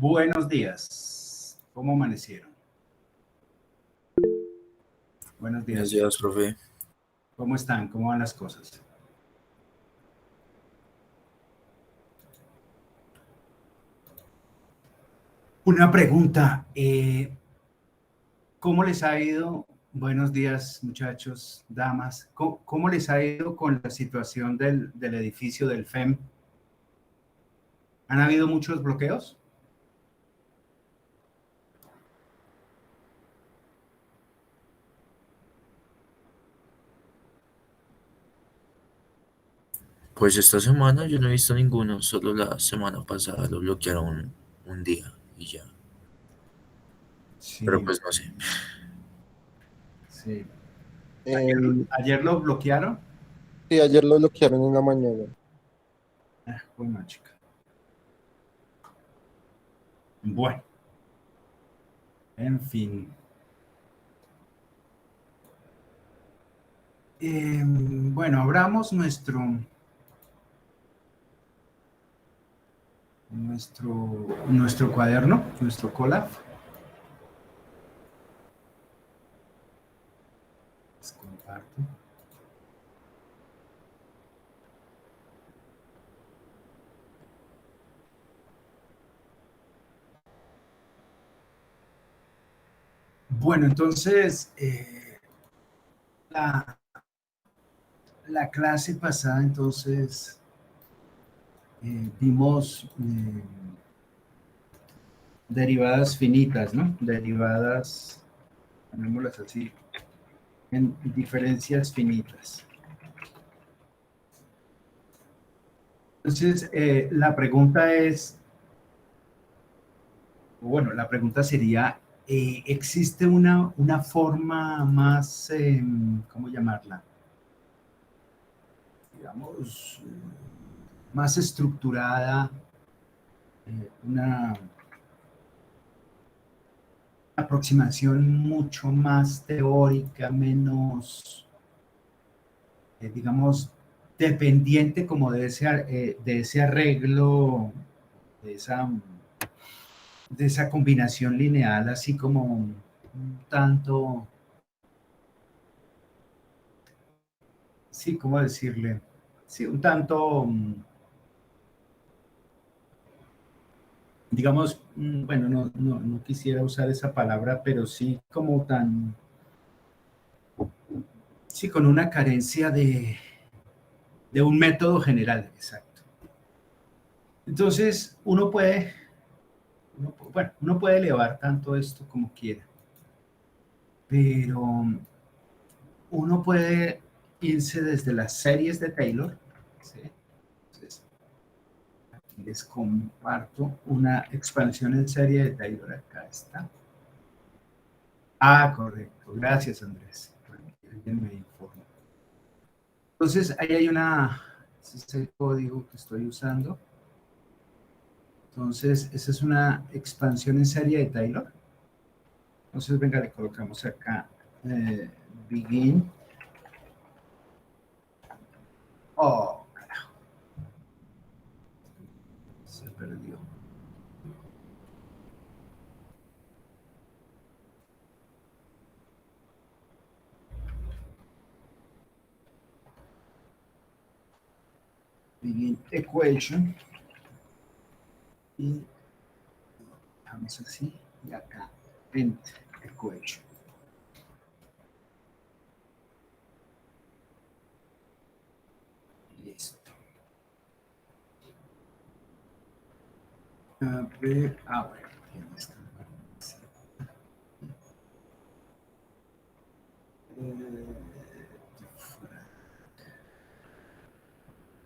Buenos días. ¿Cómo amanecieron? Buenos Buenos días. días, profe. ¿Cómo están? ¿Cómo van las cosas? Una pregunta. ¿Cómo les ha ido? Buenos días, muchachos, damas. ¿Cómo les ha ido con la situación del edificio del FEM? ¿Han habido muchos bloqueos? Pues esta semana yo no he visto ninguno, solo la semana pasada lo bloquearon un día y ya. Pero Sí, pues no sé. sí. En- ¿Ayer lo bloquearon? sí, ayer lo bloquearon en la mañana. Bueno, chica. Bueno, en fin. Bueno, abramos nuestro cuaderno, nuestro collab. Les comparto. Bueno, entonces, la, la clase pasada, entonces, vimos derivadas finitas, ¿no? Derivadas, llamémoslas así, en diferencias finitas. Entonces, la pregunta es, la pregunta sería, ¿existe una forma más, ¿cómo llamarla? Digamos, más estructurada, una aproximación mucho más teórica, menos, digamos, dependiente como de ese arreglo, de esa combinación lineal, así como un tanto, sí, ¿cómo decirle? Sí, un tanto, digamos, bueno, no quisiera usar esa palabra, pero sí como tan, sí, con una carencia de un método general, exacto. Entonces, uno puede elevar tanto esto como quiera, pero uno puede irse desde las series de Taylor, ¿sí? Entonces, aquí les comparto una expansión en serie de Taylor, acá está. Ah, correcto, gracias Andrés. Alguien me informó. Entonces, ahí hay ese es el código que estoy usando. Entonces, esa es una expansión en serie de Taylor. Entonces, venga, le colocamos acá begin. Oh, carajo. Se perdió. Begin equation. Y vamos así. Y acá, end equation. Listo. A ver, bueno, ¿dónde está?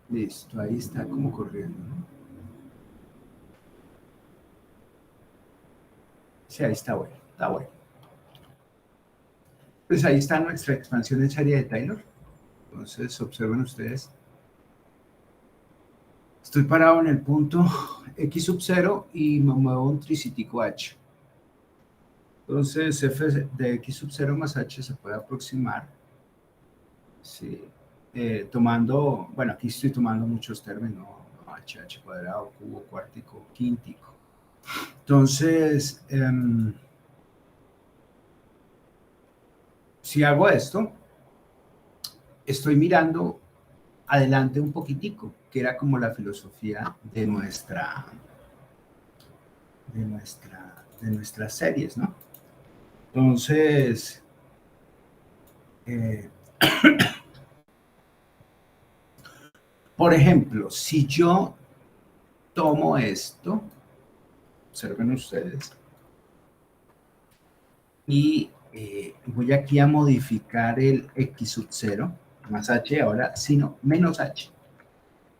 Listo, ahí está como corriendo, ¿no? Sí, ahí está bueno, está bueno. Pues ahí está nuestra expansión en serie de Taylor. Entonces, observen ustedes. Estoy parado en el punto x sub 0 y me muevo un tricítico h. Entonces, f de x sub 0 más h se puede aproximar, sí, tomando, bueno, aquí estoy tomando muchos términos, h cuadrado, cubo, cuártico, quíntico. Entonces, si hago esto, estoy mirando adelante un poquitico, que era como la filosofía de nuestras series, ¿no? Entonces, eh, por ejemplo, si yo tomo esto, observen ustedes, y voy aquí a modificar el x sub 0 más h ahora, sino menos h.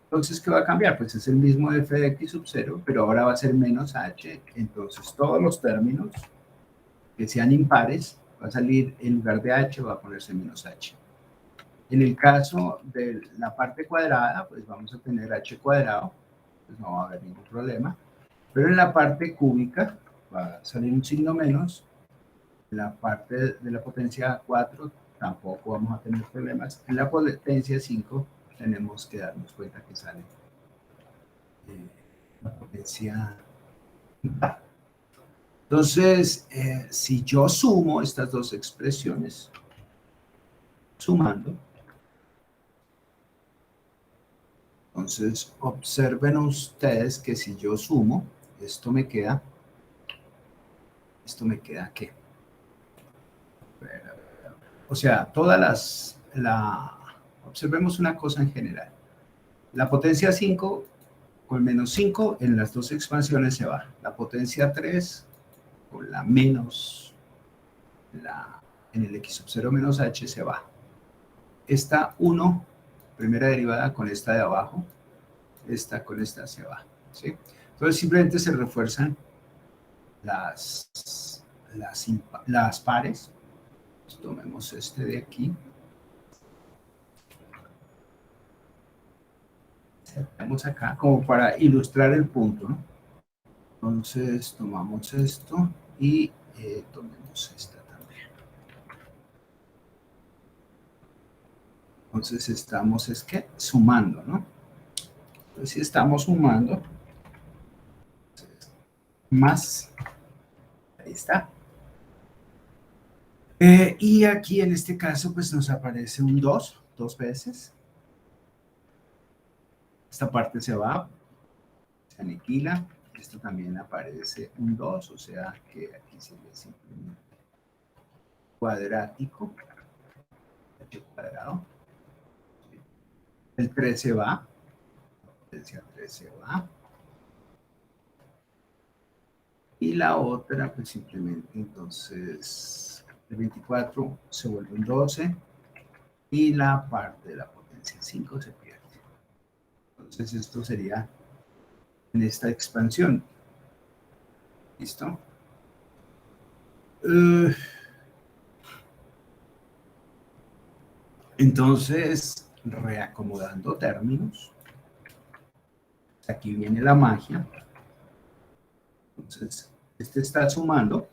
Entonces, ¿qué va a cambiar? Pues es el mismo f de x sub 0, pero ahora va a ser menos h. Entonces, todos los términos que sean impares, va a salir en lugar de h, va a ponerse menos h. En el caso de la parte cuadrada, pues vamos a tener h cuadrado, pues no va a haber ningún problema. Pero en la parte cúbica va a salir un signo menos. En la parte de la potencia 4 tampoco vamos a tener problemas. En la potencia 5 tenemos que darnos cuenta que sale la potencia. Entonces, si yo sumo estas dos expresiones, sumando, entonces observen ustedes que si yo sumo, esto me queda ¿qué? O sea, observemos una cosa en general. La potencia 5 con menos 5 en las dos expansiones se va. La potencia 3 con la menos, en el x sub 0 menos h se va. Esta 1, primera derivada con esta de abajo, esta con esta se va, ¿sí? Entonces simplemente se refuerzan las pares. Pues tomemos este de aquí. Tenemos acá como para ilustrar el punto, ¿no? Entonces tomamos esto y tomemos esta también. Entonces estamos, sumando, ¿no? Entonces si estamos sumando, más, ahí está. Y aquí en este caso pues nos aparece un 2 veces. Esta parte se va, se aniquila. Esto también aparece un 2, o sea que aquí sería simplemente cuadrático, h cuadrado. El 3 se va, la potencia 3 se va. Y la otra, pues simplemente entonces el 24 se vuelve un 12 y la parte de la potencia 5 se pierde. Entonces esto sería en esta expansión. ¿Listo? Entonces, reacomodando términos, aquí viene la magia. Entonces, este está sumando,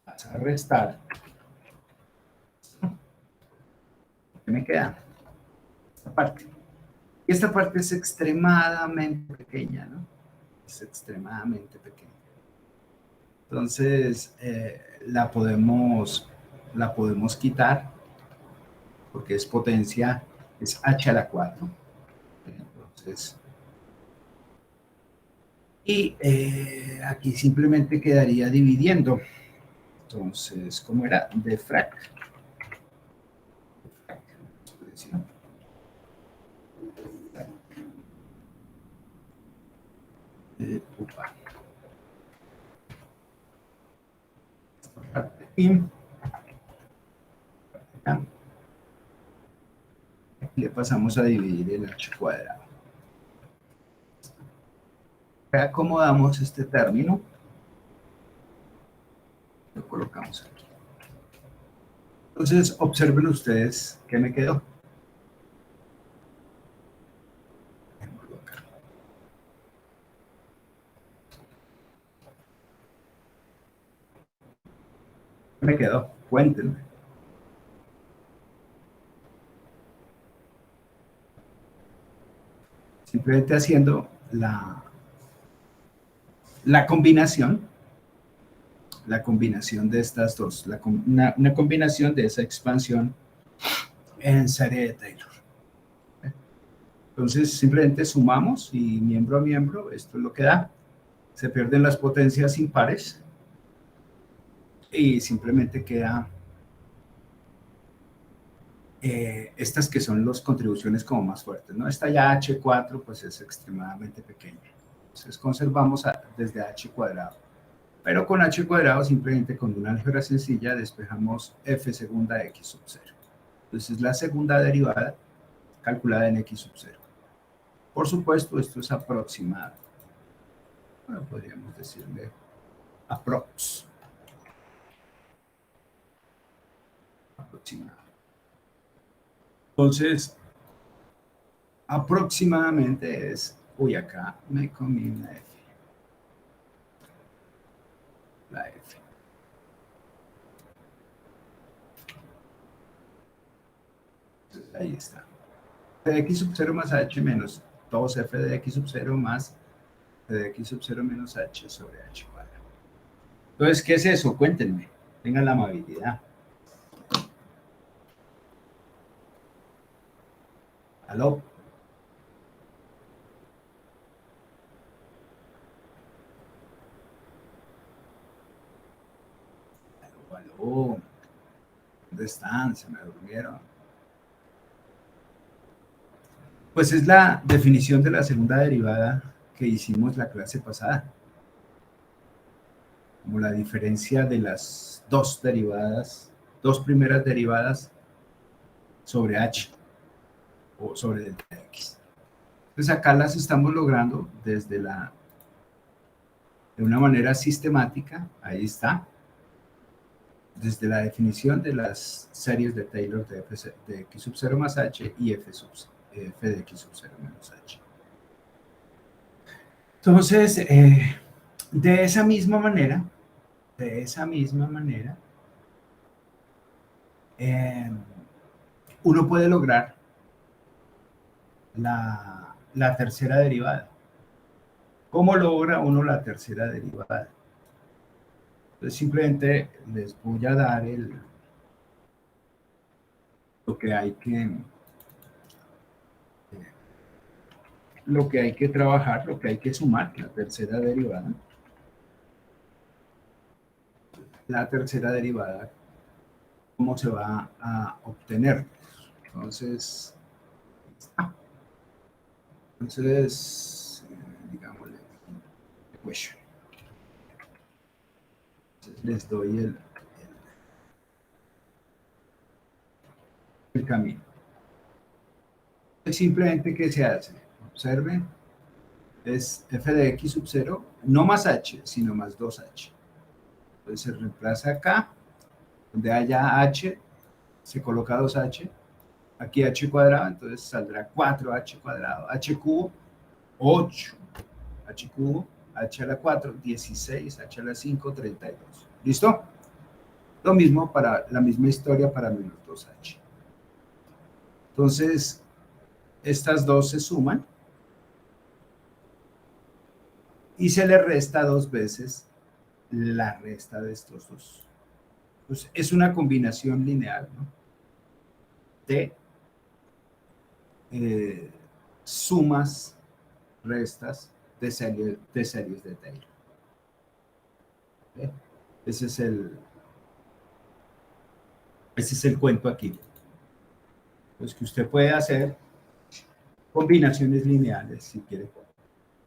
vas a restar. ¿Qué me queda? Esta parte. Y esta parte es extremadamente pequeña, ¿no? Es extremadamente pequeña. Entonces, la podemos quitar porque es potencia, es h a la 4. Entonces, y aquí simplemente quedaría dividiendo. Entonces, ¿cómo era? De frac. Upa. Y aquí le pasamos a dividir el h cuadrado. Reacomodamos este término. Lo colocamos aquí. Entonces, observen ustedes qué me quedó. ¿Qué me quedó? Cuéntenme. Simplemente haciendo la combinación de estas dos, una combinación de esa expansión en serie de Taylor. Entonces simplemente sumamos y miembro a miembro, esto es lo que da. Se pierden las potencias impares y simplemente queda estas que son las contribuciones como más fuertes, ¿no? Esta ya H4 pues es extremadamente pequeña. Entonces conservamos desde H cuadrado. Pero con H cuadrado, simplemente con una álgebra sencilla, despejamos F segunda de X sub 0. Entonces la segunda derivada calculada en X sub 0. Por supuesto, esto es aproximado. Bueno, podríamos decirle aproximado. Entonces, aproximadamente es, uy, acá me comí una F. La F. Entonces, ahí está. F de X sub 0 más H menos 2F de X sub 0 más F de X sub 0 menos H sobre H cuadrado. Entonces, ¿qué es eso? Cuéntenme. Tengan la amabilidad. ¿Aló? ¿Aló? ¿Dónde están? Se me durmieron. Pues es la definición de la segunda derivada que hicimos la clase pasada. Como la diferencia de las dos derivadas, dos primeras derivadas sobre h o sobre delta x. Entonces acá las estamos logrando de una manera sistemática, ahí está, desde la definición de las series de Taylor de x sub 0 más h y f de x sub 0 menos h. Entonces, de esa misma manera, uno puede lograr la tercera derivada. ¿Cómo logra uno la tercera derivada? Entonces simplemente les voy a dar lo que hay que trabajar, lo que hay que sumar, la tercera derivada. La tercera derivada, ¿cómo se va a obtener? Entonces, digámosle, equation. Entonces les doy el camino. Simplemente, ¿qué se hace? Observen, es f de x sub 0, no más h, sino más 2h. Entonces se reemplaza acá, donde haya h, se coloca 2h, aquí h cuadrado, entonces saldrá 4h cuadrado, h cubo, 8, h cubo, h a la 4, 16, h a la 5, 32. ¿Listo? Lo mismo para la misma historia para menos 2h. Entonces, estas dos se suman y se le resta dos veces la resta de estos dos. Pues es una combinación lineal, ¿no? De sumas, restas de series de Taylor. ¿Okay? Ese es el cuento aquí. Pues que usted puede hacer combinaciones lineales, si quiere,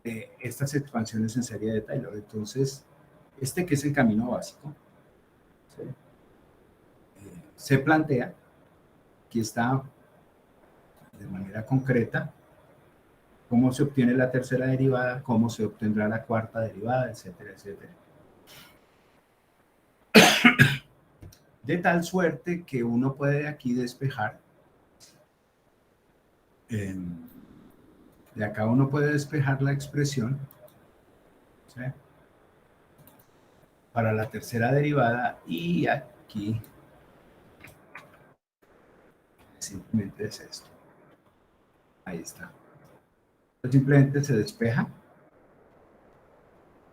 de estas expansiones en serie de Taylor. Entonces, que es el camino básico, ¿sí? Se plantea, aquí está de manera concreta, cómo se obtiene la tercera derivada, cómo se obtendrá la cuarta derivada, etcétera, etcétera. De tal suerte que uno puede aquí despejar, de acá uno puede despejar la expresión, ¿sí? Para la tercera derivada, y aquí simplemente es esto. Ahí está. Simplemente se despeja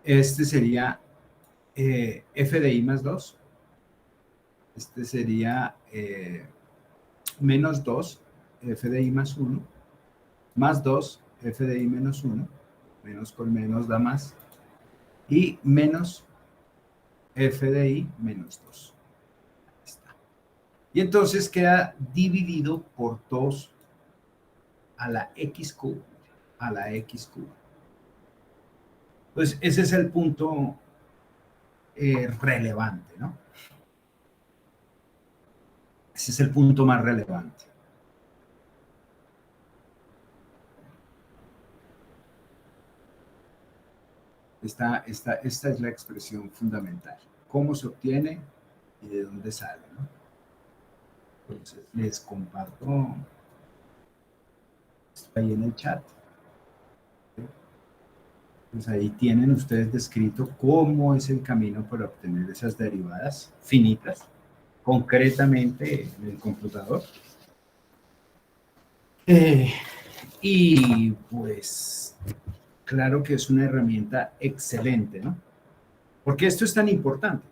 Este sería f de i más 2. Este sería menos 2, f de i más 1, más 2, f de i menos 1, menos con menos da más, y menos f de i menos 2. Ahí está. Y entonces queda dividido por 2 a la x cubo, a la x cubo. Pues ese es el punto relevante, ¿no? Ese es el punto más relevante. Esta es la expresión fundamental. ¿Cómo se obtiene y de dónde sale, ¿no? Entonces, les comparto esto ahí en el chat. Pues ahí tienen ustedes descrito cómo es el camino para obtener esas derivadas finitas, concretamente en el computador. Y pues, claro que es una herramienta excelente, ¿no? ¿Por qué esto es tan importante?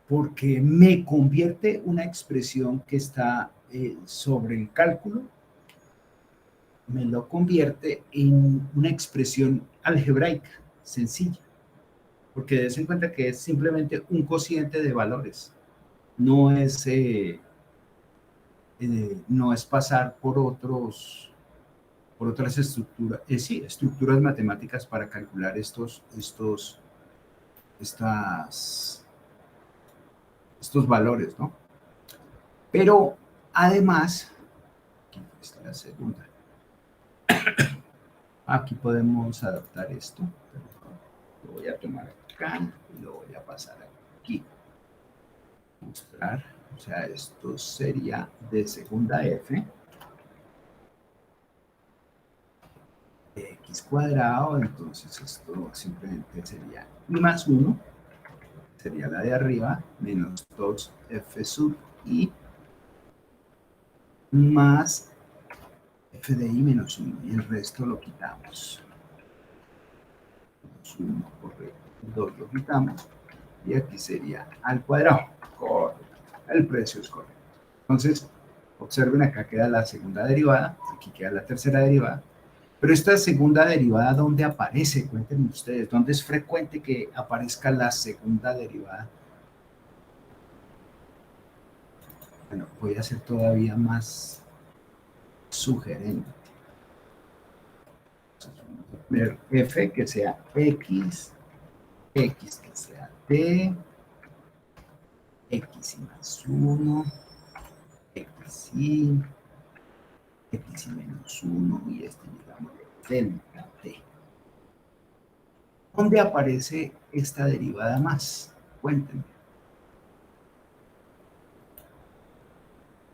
Porque me convierte una expresión que está sobre el cálculo, me lo convierte en una expresión algebraica, sencilla. Porque des en cuenta que es simplemente un cociente de valores. No es pasar por otras estructuras, sí, estructuras matemáticas para calcular estos valores, ¿no? Pero además, aquí está la segunda. Aquí podemos adaptar esto. Lo voy a tomar acá y lo voy a pasar aquí. Mostrar, o sea, esto sería de segunda f. De x cuadrado, entonces esto simplemente sería i más 1, sería la de arriba, menos 2f sub i, más f de i menos 1, y el resto lo quitamos. Menos 1 correcto, 2 lo quitamos, y aquí sería al cuadrado, correcto, el precio es correcto. Entonces, observen, acá queda la segunda derivada, aquí queda la tercera derivada, pero esta segunda derivada, ¿dónde aparece? Cuéntenme ustedes, ¿dónde es frecuente que aparezca la segunda derivada? Bueno, voy a ser todavía más sugerente. Ver f que sea x, x que sea t, x y más 1, x y menos 1, y este, digamos, delta t. ¿Dónde aparece esta derivada más? Cuéntenme.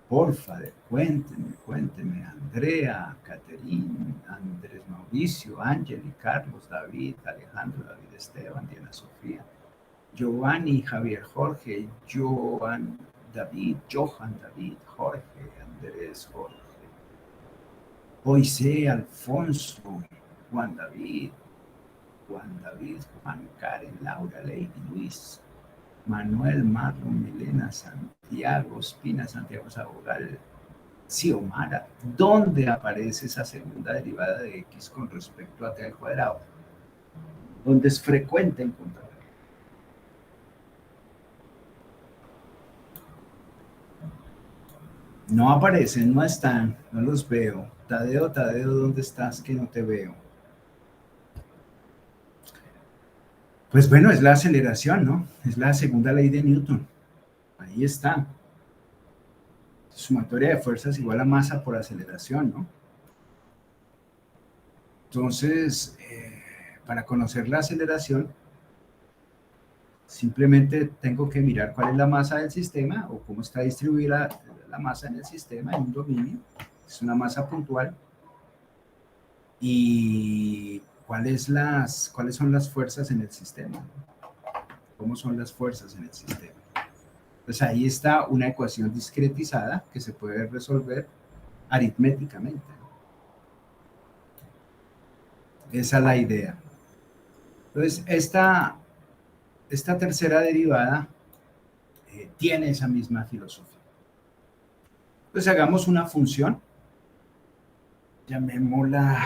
Porfa, cuéntenme. Andrea, Caterine, Andrés Mauricio, Ángel, Carlos, David, Alejandro, David Esteban, Diana Sofía, Giovanni, Javier, Jorge, Johan, David, Jorge, Andrés, Jorge, Moisés, Alfonso, Juan David, Juan Karen, Laura, Lady, Luis, Manuel, Marlon, Milena, Santiago, Espina, Santiago Sabogal, Xiomara. ¿Dónde aparece esa segunda derivada de x con respecto a t al cuadrado? ¿Dónde es frecuente encontrarla? No aparecen, no están, no los veo. Tadeo, ¿dónde estás? Que no te veo. Pues bueno, es la aceleración, ¿no? Es la segunda ley de Newton. Ahí está. Sumatoria de fuerzas igual a masa por aceleración, ¿no? Entonces, para conocer la aceleración, simplemente tengo que mirar cuál es la masa del sistema o cómo está distribuida la masa en el sistema en un dominio. Es una masa puntual. Y cuáles son las fuerzas en el sistema. ¿Cómo son las fuerzas en el sistema? Pues ahí está una ecuación discretizada que se puede resolver aritméticamente. Esa es la idea. Entonces, esta tercera derivada tiene esa misma filosofía. Entonces, hagamos una función, llamémosla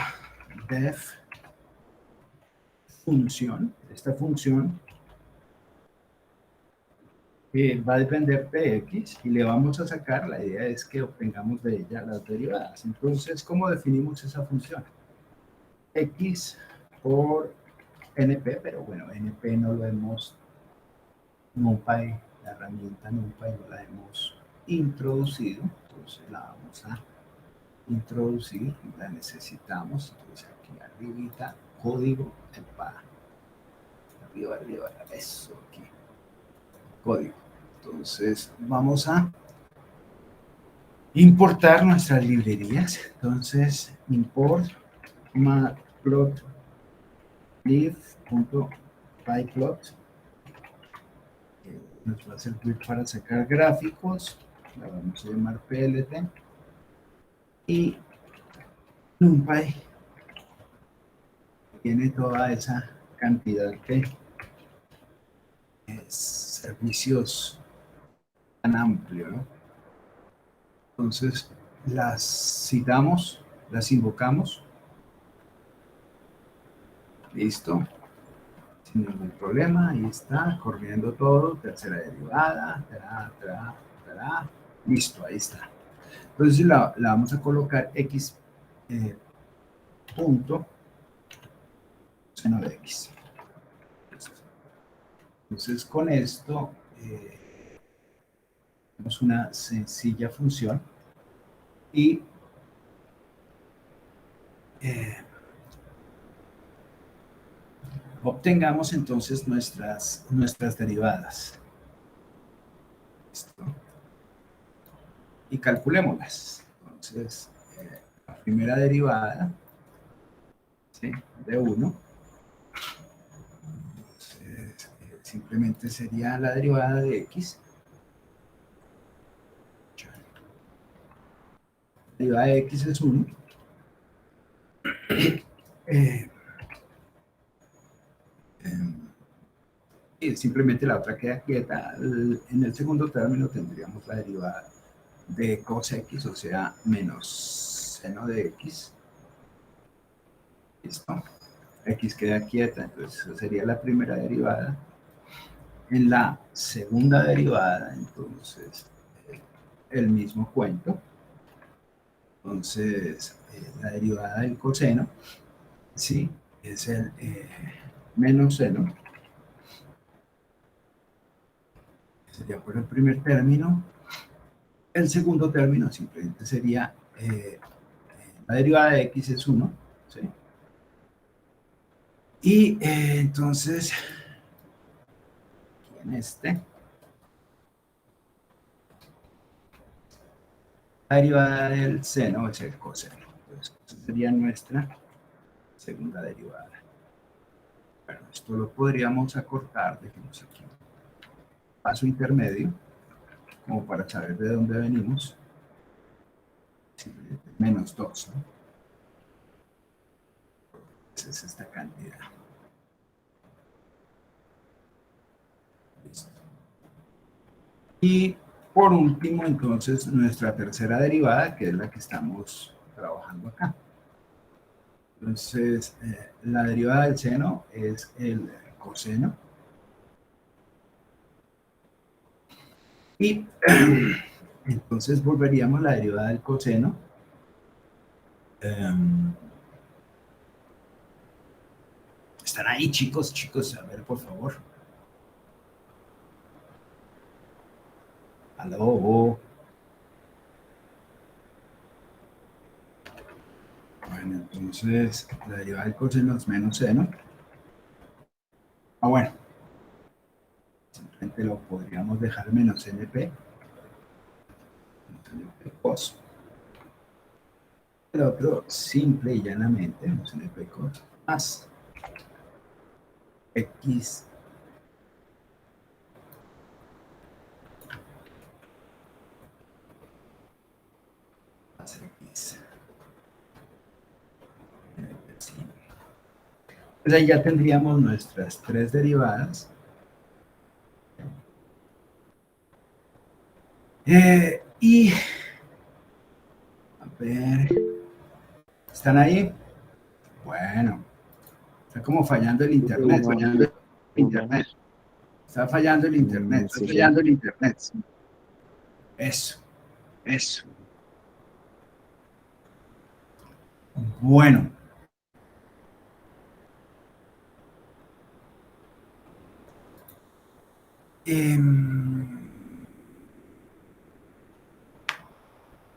def función. Esta función va a depender de x y le vamos a sacar, la idea es que obtengamos de ella las derivadas. Entonces, ¿cómo definimos esa función? X por NP, pero bueno, NP no lo hemos, NumPy, la herramienta NumPy no la hemos introducido, entonces la vamos a introducir, la necesitamos, entonces aquí arribita, código, arriba, eso aquí, código. Entonces vamos a importar nuestras librerías, entonces import matplotlib.pyplot nos va a servir para sacar gráficos, la vamos a llamar plt y NumPy tiene toda esa cantidad de servicios tan amplio, ¿no? Entonces las citamos, las invocamos, listo, sin ningún problema, ahí está, corriendo todo, tercera derivada, listo, ahí está. Entonces la vamos a colocar x punto seno de x. Entonces con esto tenemos una sencilla función y obtengamos entonces nuestras derivadas. ¿Listo? Y calculémoslas. Entonces, la primera derivada, ¿sí?, de 1, simplemente sería la derivada de x. La derivada de x es 1. Y simplemente la otra queda quieta. En el segundo término tendríamos la derivada de cos x, o sea, menos seno de x. ¿Listo? X queda quieta, entonces esa sería la primera derivada. En la segunda derivada, entonces, el mismo cuento. Entonces, la derivada del coseno, sí, es el menos seno. Sería por el primer término. El segundo término simplemente sería la derivada de x es 1, ¿sí? Y entonces, en la derivada del seno es el coseno. Entonces, esa sería nuestra segunda derivada. Bueno, esto lo podríamos acortar, dejemos aquí paso intermedio, como para saber de dónde venimos. Menos 2, ¿no? Esa es esta cantidad. Listo. Y por último, entonces, nuestra tercera derivada, que es la que estamos trabajando acá. Entonces, la derivada del seno es el coseno. Y entonces volveríamos a la derivada del coseno. ¿Están ahí, chicos? Chicos, a ver, por favor. Aló. Bueno, entonces la derivada del coseno es menos seno. Bueno. Simplemente lo podríamos dejar menos NP. Cos. El otro, simple y llanamente, menos NP cos, más X más X. Pues ahí ya tendríamos nuestras tres derivadas. Y, a ver, ¿están ahí? Bueno, está como fallando el internet. Está fallando el internet. Está fallando el internet. Eso. Bueno.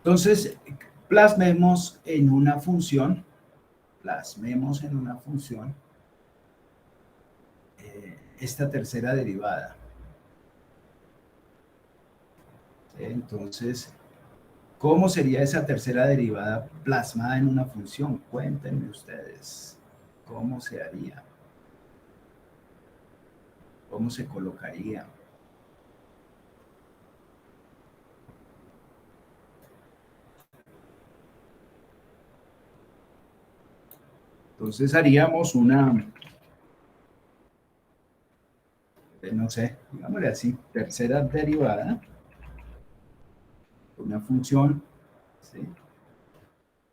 Entonces, plasmemos en una función esta tercera derivada. Entonces, ¿cómo sería esa tercera derivada plasmada en una función? Cuéntenme ustedes, ¿cómo se haría? ¿Cómo se colocaría? Entonces haríamos una, no sé, digámosle así, tercera derivada, una función, ¿sí?,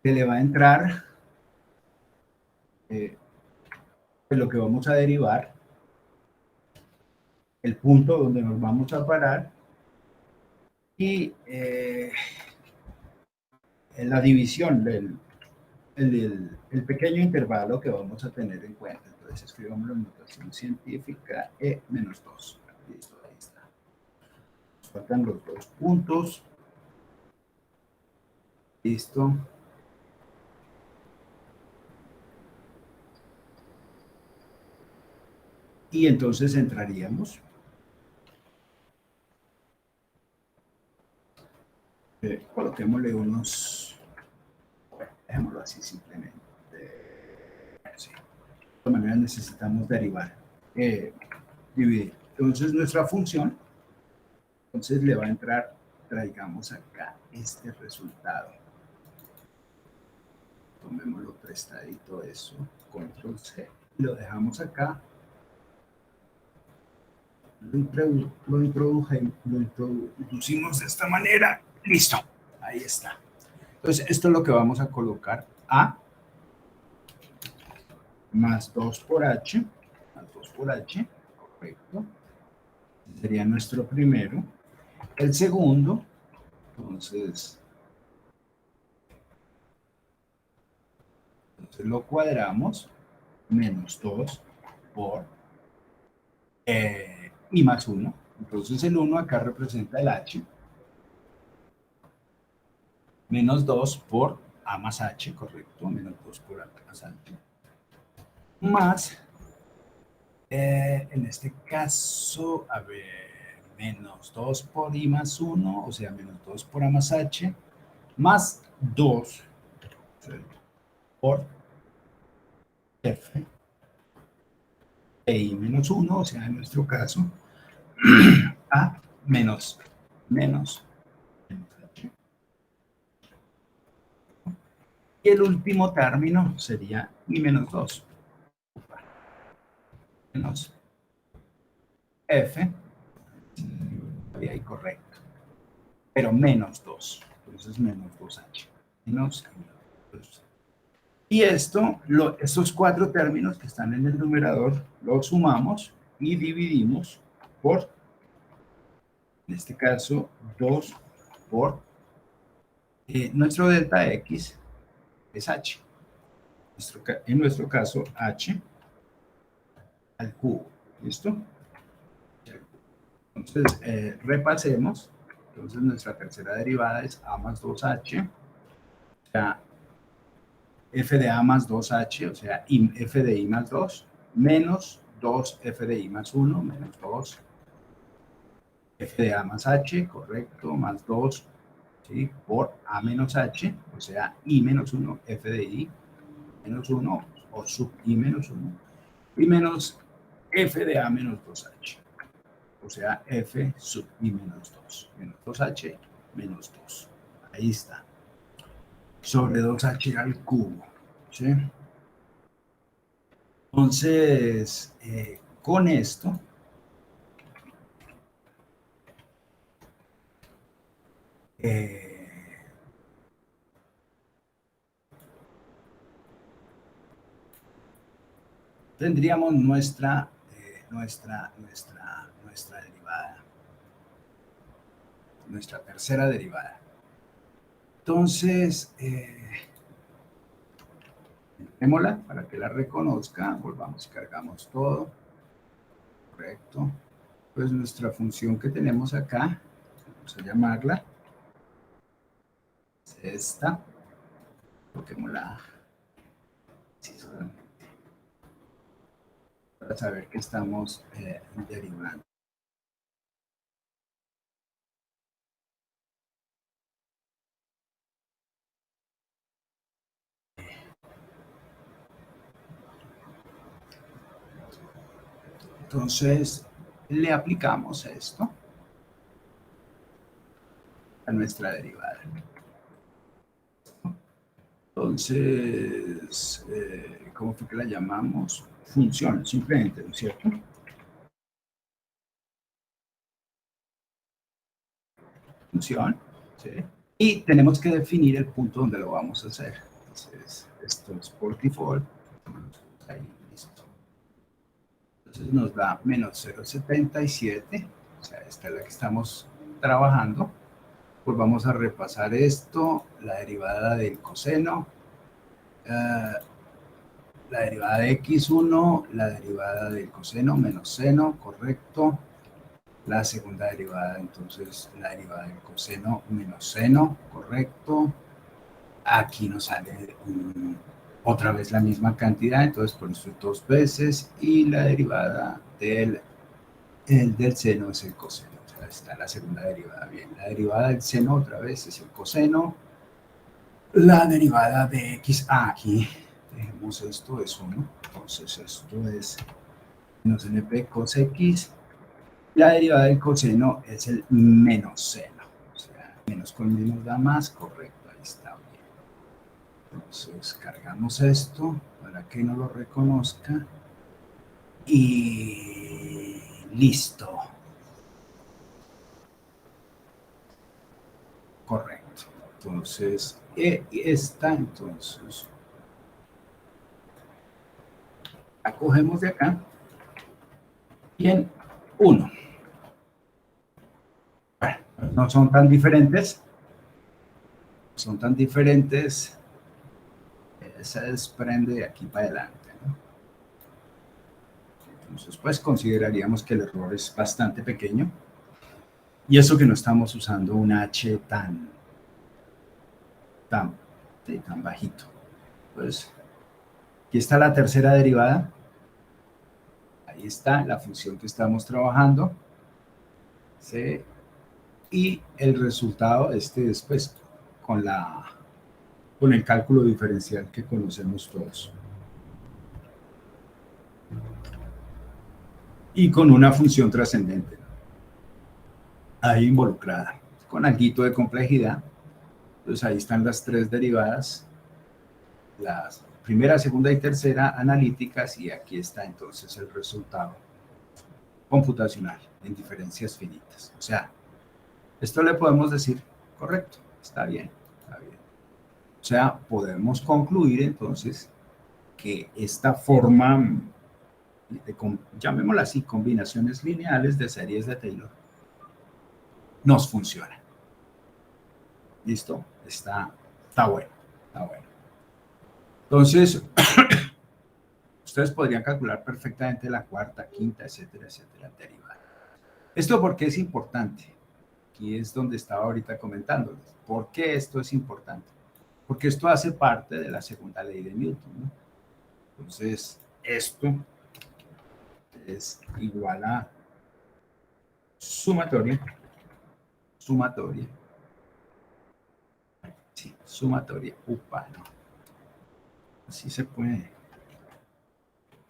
que le va a entrar pues lo que vamos a derivar, el punto donde nos vamos a parar y en la división el pequeño intervalo que vamos a tener en cuenta. Entonces escribamos la notación científica E-2. Listo, ahí está. Nos faltan los dos puntos. Listo. Y entonces entraríamos. Coloquémosle unos, bueno, dejémoslo así simplemente. Sí. De todas maneras necesitamos derivar, dividir. Entonces nuestra función, entonces le va a entrar, traigamos acá este resultado. Tomémoslo prestadito eso, control C, lo dejamos acá. Lo introducimos de esta manera. Listo, ahí está. Entonces, esto es lo que vamos a colocar. A más 2 por H, correcto. Sería nuestro primero. El segundo, entonces lo cuadramos, menos 2 por I más 1. Entonces, el 1 acá representa el H. Menos 2 por A más H, correcto, menos 2 por A más H, más, en este caso, a ver, menos 2 por I más 1, o sea, menos 2 por A más H, más 2 por F de I menos 1, o sea, en nuestro caso, A menos H. Y el último término sería I menos 2. Menos F, ahí correcto, pero menos 2, entonces menos 2H, menos 2. Y estos cuatro términos que están en el numerador, los sumamos y dividimos por, en este caso, 2 por nuestro delta X es H. En nuestro caso, H al cubo. ¿Listo? Entonces, repasemos. Entonces, nuestra tercera derivada es A más 2H. O sea, F de A más 2H, o sea, F de I más 2, menos 2 F de I más 1, menos 2 F de A más H, correcto, más 2, ¿sí?, por A menos H, o sea, I menos 1, F de I menos 1, o sub I menos 1, y menos F de A menos 2H, o sea, F sub I menos 2, menos 2H menos 2. Ahí está. Sobre 2H al cubo, ¿sí? Entonces, con esto, tendríamos nuestra derivada, nuestra tercera derivada. Entonces, démosla para que la reconozca, volvamos y cargamos todo, correcto. Pues nuestra función que tenemos acá, vamos a llamarla, es esta, toquémosla así solamente, para saber que estamos derivando. Entonces, le aplicamos esto a nuestra derivada. Entonces, ¿cómo fue que la llamamos? Función, simplemente, ¿no es cierto? Función, ¿sí? Y tenemos que definir el punto donde lo vamos a hacer. Entonces, esto es por default. Ahí, listo. Entonces nos da menos 0,77, o sea, esta es la que estamos trabajando. Pues vamos a repasar esto, la derivada del coseno, la derivada de x1, la derivada del coseno menos seno, correcto. La segunda derivada, entonces, la derivada del coseno menos seno, correcto. Aquí nos sale otra vez la misma cantidad, entonces por eso dos veces, y la derivada del seno es el coseno. O sea, está la segunda derivada bien. La derivada del seno otra vez es el coseno. La derivada de x, aquí dejemos esto, es 1. Entonces esto es menos np cos x. La derivada del coseno es el menos seno. O sea, menos con menos da más, correcto, ahí está bien. Entonces cargamos esto para que no lo reconozca. Y listo. Correcto. Entonces, esta, entonces, la cogemos de acá. Bien, 1. Bueno, no son tan diferentes. Son tan diferentes. Se desprende de aquí para adelante, ¿no? Entonces, pues consideraríamos que el error es bastante pequeño. Y eso que no estamos usando un H tan bajito. Pues, aquí está la tercera derivada. Ahí está la función que estamos trabajando. ¿Sí? Y el resultado después con el cálculo diferencial que conocemos todos. Y con una función trascendente ahí involucrada, con alguito de complejidad. Entonces ahí están las tres derivadas, las primera, segunda y tercera analíticas, y aquí está entonces el resultado computacional en diferencias finitas. O sea, esto le podemos decir, correcto, está bien, está bien. O sea, podemos concluir entonces que esta forma, llamémosla así, combinaciones lineales de series de Taylor, nos funciona. ¿Listo? Está bueno, está bueno. Entonces, ustedes podrían calcular perfectamente la cuarta, quinta, etcétera, etcétera, derivada. ¿Esto por qué es importante? Aquí es donde estaba ahorita comentándoles. ¿Por qué esto es importante? Porque esto hace parte de la segunda ley de Newton, ¿no? Entonces, esto es igual a sumatoria, sí, sumatoria, ¿no? Así se puede.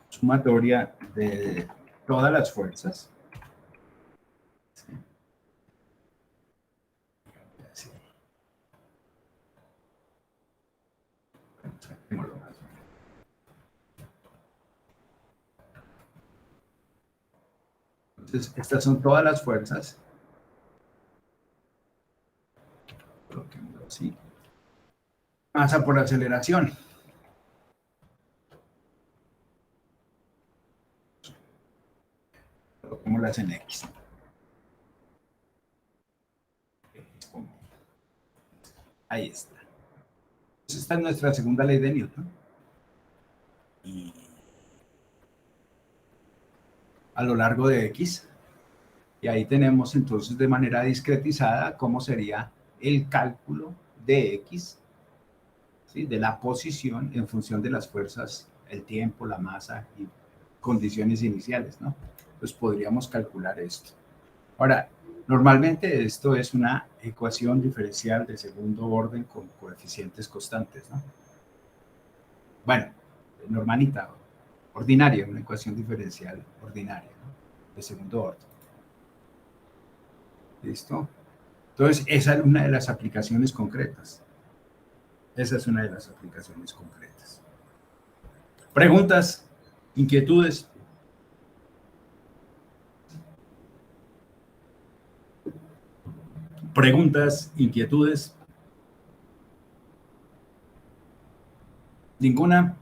Sumatoria de todas las fuerzas. Sí. Sí. Entonces, estas son todas las fuerzas. Coloquémoslo así. Masa por aceleración. Coloquémoslas en X. Ahí está. Entonces, esta es nuestra segunda ley de Newton. Y a lo largo de X. Y ahí tenemos entonces de manera discretizada cómo sería el cálculo de X, ¿sí? De la posición en función de las fuerzas, el tiempo, la masa y condiciones iniciales, ¿no? Entonces podríamos calcular esto. Ahora, normalmente esto es una ecuación diferencial de segundo orden con coeficientes constantes, ¿no? Bueno, normalita, ordinaria, una ecuación diferencial ordinaria, ¿no? De segundo orden. ¿Listo? Entonces, esa es una de las aplicaciones concretas. Esa es una de las aplicaciones concretas. ¿Preguntas? ¿Inquietudes? ¿Preguntas? ¿Inquietudes? ¿Ninguna?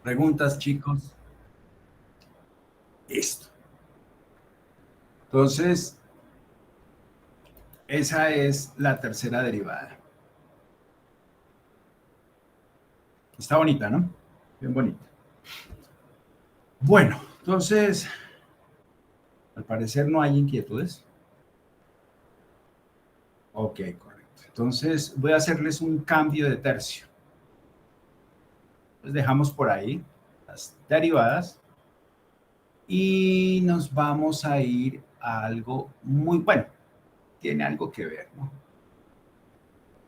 ¿Preguntas, chicos? Listo. Entonces, esa es la tercera derivada. Está bonita, ¿no? Bien bonita. Bueno, entonces, al parecer no hay inquietudes. Ok, correcto. Entonces, voy a hacerles un cambio de tercio. Pues dejamos por ahí las derivadas y nos vamos a ir a algo muy bueno. Tiene algo que ver, ¿no?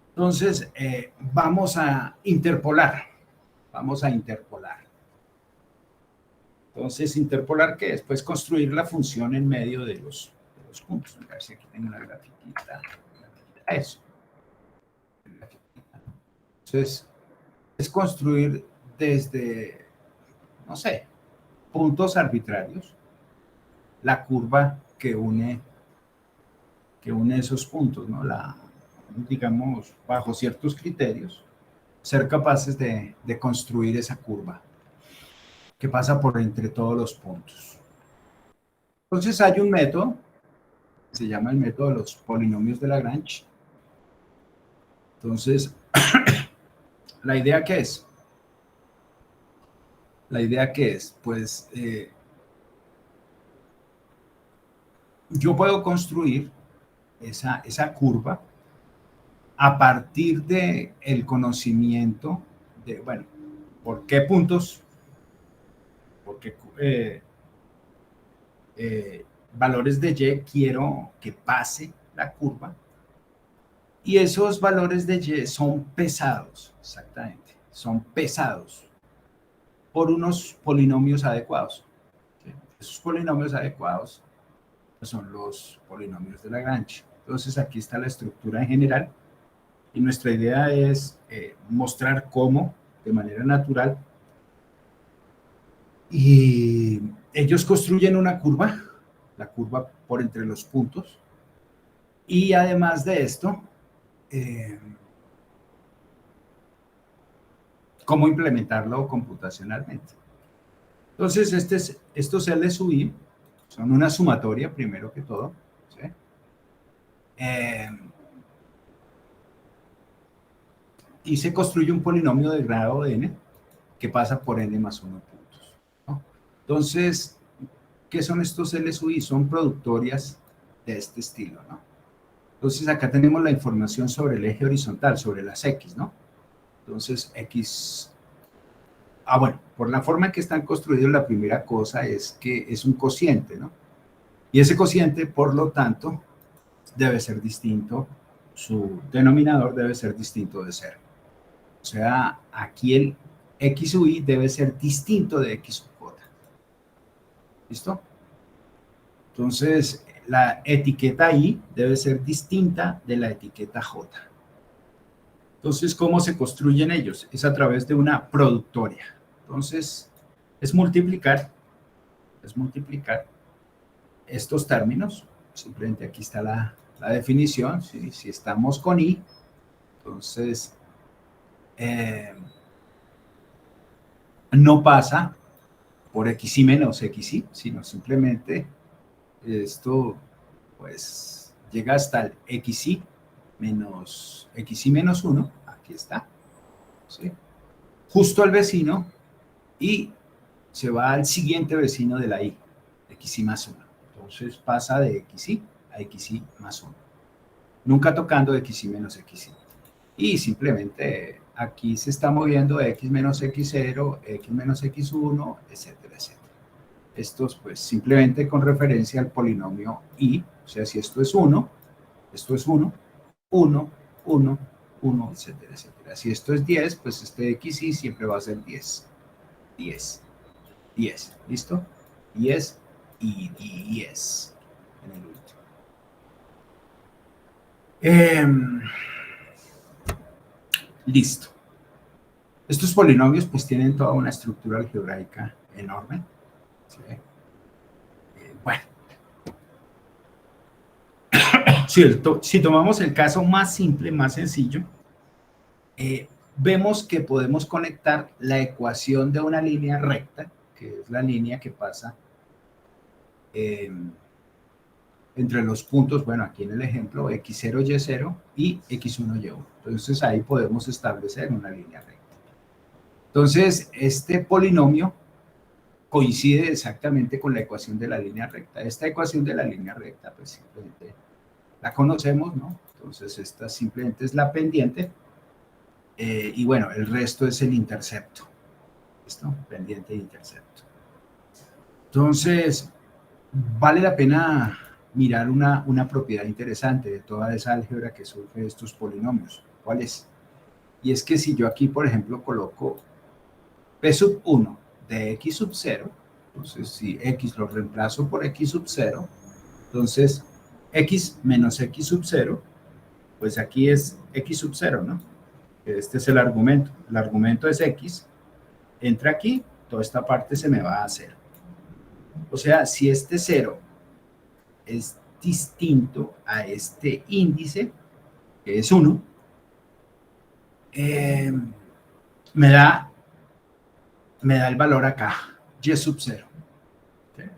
Entonces, vamos a interpolar. Vamos a interpolar. Entonces, ¿interpolar qué es? Pues construir la función en medio de los puntos. A ver si aquí tengo una grafiquita. Eso. Entonces, es construir desde, no sé, puntos arbitrarios, la curva que une esos puntos, ¿no? Digamos, bajo ciertos criterios, ser capaces de construir esa curva que pasa por entre todos los puntos. Entonces hay un método, se llama el método de los polinomios de Lagrange. Entonces, ¿la idea qué es? La idea qué es, pues, yo puedo construir esa curva a partir de el conocimiento de, bueno, por qué puntos, por qué valores de Y quiero que pase la curva, y esos valores de Y son pesados, exactamente, son pesados por unos polinomios adecuados. ¿Sí? Esos polinomios adecuados son los polinomios de Lagrange. Entonces aquí está la estructura en general y nuestra idea es mostrar cómo, de manera natural, y ellos construyen una curva, la curva por entre los puntos, y además de esto, cómo implementarlo computacionalmente. Entonces, estos LSUI son una sumatoria, primero que todo, ¿sí? Y se construye un polinomio de grado n que pasa por n más 1 puntos, ¿no? Entonces, ¿qué son estos LSUI? Son productorias de este estilo, ¿no? Entonces, acá tenemos la información sobre el eje horizontal, sobre las X, ¿no? Entonces, X... bueno, por la forma en que están construidos, la primera cosa es que es un cociente, ¿no? Y ese cociente, por lo tanto, debe ser distinto, su denominador debe ser distinto de 0. O sea, aquí el X u Y debe ser distinto de X u J. ¿Listo? Entonces, la etiqueta Y debe ser distinta de la etiqueta J. Entonces, ¿cómo se construyen ellos? Es a través de una productoria. Entonces, es multiplicar es multiplicar estos términos. Simplemente aquí está la definición. Si estamos con i, entonces no pasa por xi menos xi, sino simplemente esto pues llega hasta el xi menos 1, aquí está, ¿sí? Justo al vecino, y se va al siguiente vecino de la i, xi más 1. Entonces pasa de xi a xi más 1, nunca tocando xi menos xi. Y simplemente aquí se está moviendo x menos x0, x menos x1, etcétera, etcétera. Estos pues simplemente con referencia al polinomio i, o sea, si esto es 1, esto es 1, 1, 1, 1, etcétera, etcétera. Si esto es 10, pues este xi siempre va a ser 10, 10, 10, ¿listo? 10 y 10 en el último. Listo. Estos polinomios pues tienen toda una estructura algebraica enorme. ¿Sí? Bueno. Si tomamos el caso más simple, más sencillo, vemos que podemos conectar la ecuación de una línea recta, que es la línea que pasa entre los puntos, bueno, aquí en el ejemplo, x0, y0 y x1, y1. Entonces ahí podemos establecer una línea recta. Entonces, este polinomio coincide exactamente con la ecuación de la línea recta. Esta ecuación de la línea recta, pues simplemente la conocemos, ¿no? Entonces, esta simplemente es la pendiente. Y bueno, el resto es el intercepto. ¿Listo? Pendiente e intercepto. Entonces, vale la pena mirar una propiedad interesante de toda esa álgebra que surge de estos polinomios. ¿Cuál es? Y es que si yo aquí, por ejemplo, coloco p sub 1 de x sub 0, entonces si x lo reemplazo por x sub 0, entonces x menos x sub 0, pues aquí es x sub 0, ¿no? Este es el argumento es x, entra aquí, toda esta parte se me va a 0. O sea, si este 0 es distinto a este índice, que es 1, me da el valor acá, y sub 0. ¿Okay?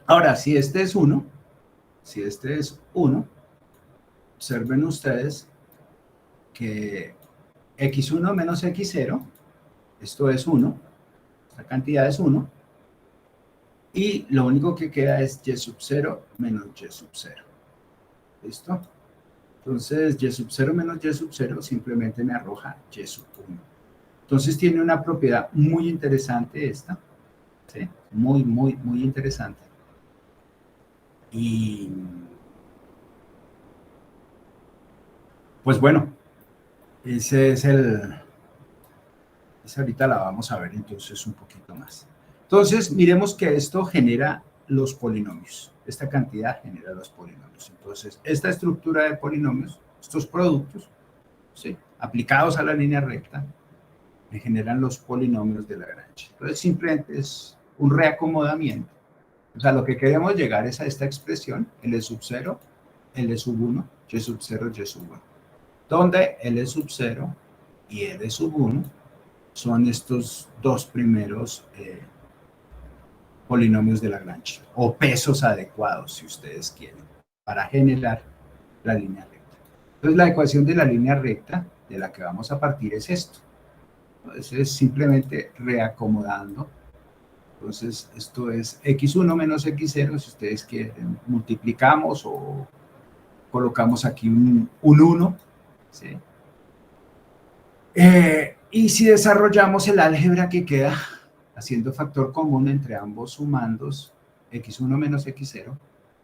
Ahora, si este es 1, observen ustedes que x1 menos x0, esto es 1, esta cantidad es 1, y lo único que queda es y sub 0 menos y sub 0. ¿Listo? Entonces, y sub 0 menos y sub 0 simplemente me arroja y sub 1. Entonces, tiene una propiedad muy interesante esta, ¿sí? Muy, muy, muy interesante. Y, pues bueno, esa ahorita la vamos a ver entonces un poquito más. Entonces, miremos que esto genera los polinomios. Esta cantidad genera los polinomios. Entonces, esta estructura de polinomios, estos productos, ¿sí?, aplicados a la línea recta, me generan los polinomios de Lagrange. Entonces, simplemente es un reacomodamiento. O sea, lo que queremos llegar es a esta expresión, L sub 0, L sub 1, Y sub 0, Y sub 1. Donde L sub 0 y L sub 1 son estos dos primeros polinomios de Lagrange, o pesos adecuados, si ustedes quieren, para generar la línea recta. Entonces, la ecuación de la línea recta de la que vamos a partir es esto. Entonces, es simplemente reacomodando. Entonces, esto es x1 menos x0, si ustedes quieren, multiplicamos o colocamos aquí un 1, ¿sí? Y si desarrollamos el álgebra que queda haciendo factor común entre ambos sumandos, x1 menos x0,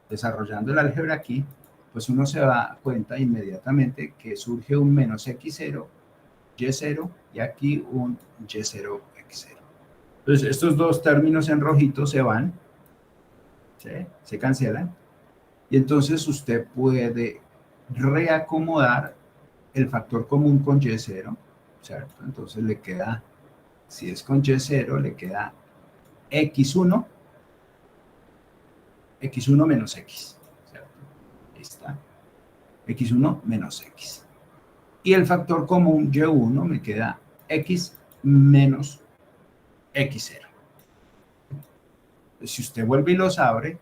desarrollando el álgebra aquí, pues uno se da cuenta inmediatamente que surge un menos x0, y0, y aquí un y0, x0. Entonces, estos dos términos en rojito se van, ¿sí?, se cancelan, y entonces usted puede reacomodar el factor común con y0, ¿cierto? Entonces le queda, si es con y0, le queda x1 x1 menos x, ¿cierto? Ahí está, x1 menos x. Y el factor común y1 me queda x menos x0. Si usted vuelve y los abre,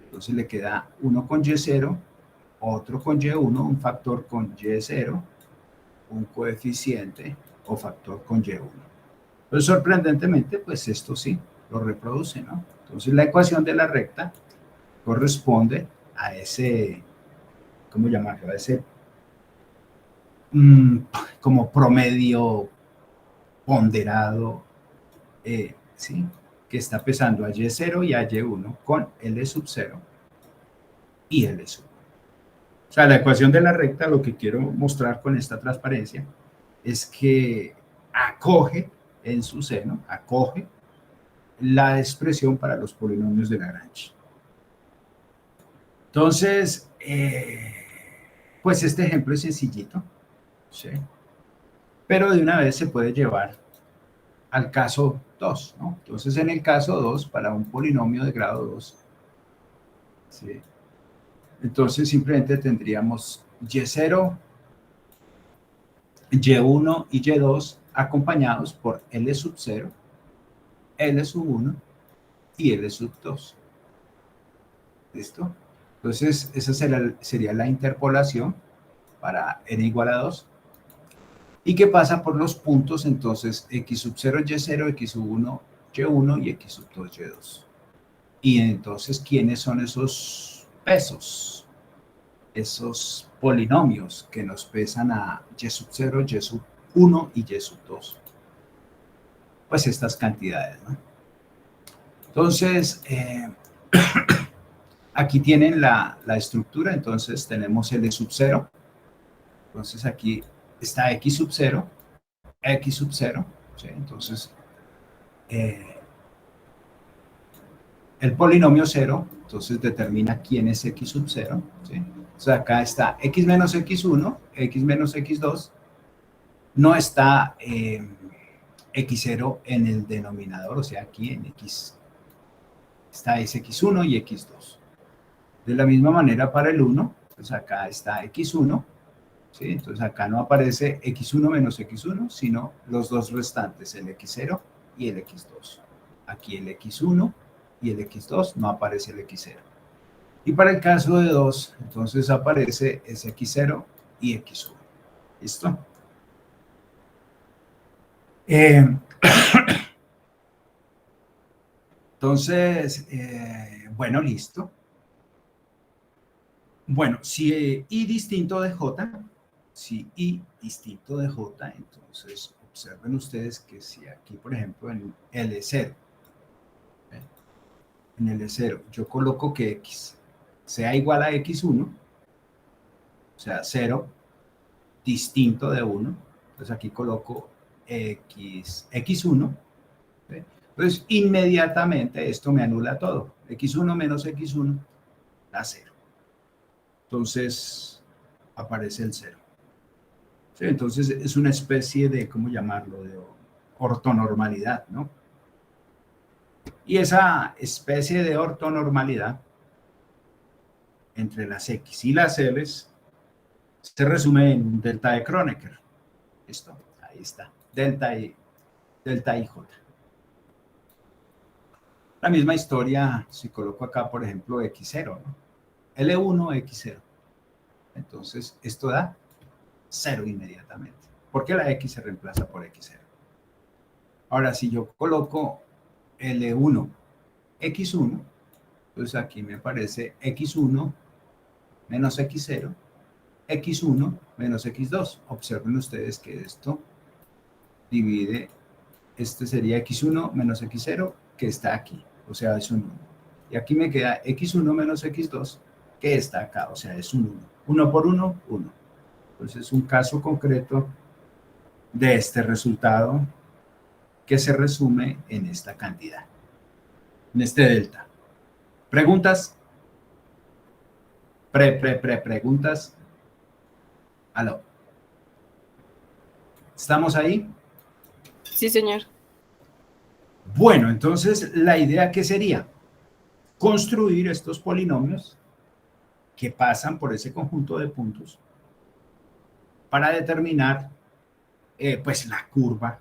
entonces le queda uno con y0, otro con y1, un factor con y0, un coeficiente o factor con y1. Pero sorprendentemente, pues esto sí lo reproduce, ¿no? Entonces la ecuación de la recta corresponde a ese, ¿cómo llamarlo? A ese como promedio ponderado, ¿sí? Que está pesando a y0 y a y1 con L sub 0 y L sub 1. O sea, la ecuación de la recta, lo que quiero mostrar con esta transparencia es que acoge en su seno, acoge la expresión para los polinomios de Lagrange. Entonces, pues este ejemplo es sencillito, ¿sí? Pero de una vez se puede llevar al caso 2, ¿no? Entonces, en el caso 2, para un polinomio de grado 2, ¿sí? Entonces simplemente tendríamos y0, y1 y y2 acompañados por L sub 0, L sub 1 y L sub 2. ¿Listo? Entonces, esa sería la interpolación para n igual a 2. ¿Y qué pasa por los puntos? Entonces, x sub 0, y0, x sub 1, y1 y x sub 2, y2. Y entonces, ¿quiénes son esos pesos? Esos polinomios que nos pesan a y sub 0, y sub 1 y y sub 2. Pues estas cantidades, ¿no? Entonces, aquí tienen la estructura. Entonces, tenemos L sub 0. Entonces, aquí está x sub 0, x sub 0, ¿sí? Entonces, el polinomio 0, entonces determina quién es x sub 0, ¿sí? Entonces, acá está x menos x1, x menos x2, no está x0 en el denominador, o sea, aquí en x está es x1 y x2. De la misma manera para el 1, pues acá está x1, ¿sí? Entonces acá no aparece x1 menos x1, sino los dos restantes, el x0 y el x2. Aquí el x1 y el x2, no aparece el x0. Y para el caso de 2, entonces aparece ese x0 y x1. ¿Listo? Entonces, bueno, listo. Bueno, si I distinto de J, si I distinto de J, entonces observen ustedes que si aquí, por ejemplo, en L0, en L0 yo coloco que X sea igual a X1, o sea, 0 distinto de 1, entonces aquí coloco X1, ¿sí? Entonces inmediatamente esto me anula todo, X1 menos X1 da 0. Entonces aparece el 0. ¿Sí? Entonces es una especie de, ¿cómo llamarlo?, de ortonormalidad, ¿no? Y esa especie de ortonormalidad entre las X y las L se resume en delta de Kronecker. ¿Listo? Ahí está. Delta y J. La misma historia si coloco acá, por ejemplo, X0, ¿no? L1, X0. Entonces, esto da 0 inmediatamente. ¿Por qué la X se reemplaza por X0? Ahora, si yo coloco L1, X1, pues aquí me aparece X1 menos X0, X1 menos X2. Observen ustedes que esto divide, este sería X1 menos X0, que está aquí, o sea, es un 1. Y aquí me queda X1 menos X2, que está acá, o sea, es un 1. 1 por 1, 1. Entonces, un caso concreto de este resultado que se resume en esta cantidad, en este delta. ¿Preguntas? Preguntas. ¿Aló? ¿Estamos ahí? Sí, señor. Bueno, entonces, ¿la idea qué sería? construir estos polinomios que pasan por ese conjunto de puntos para determinar pues la curva,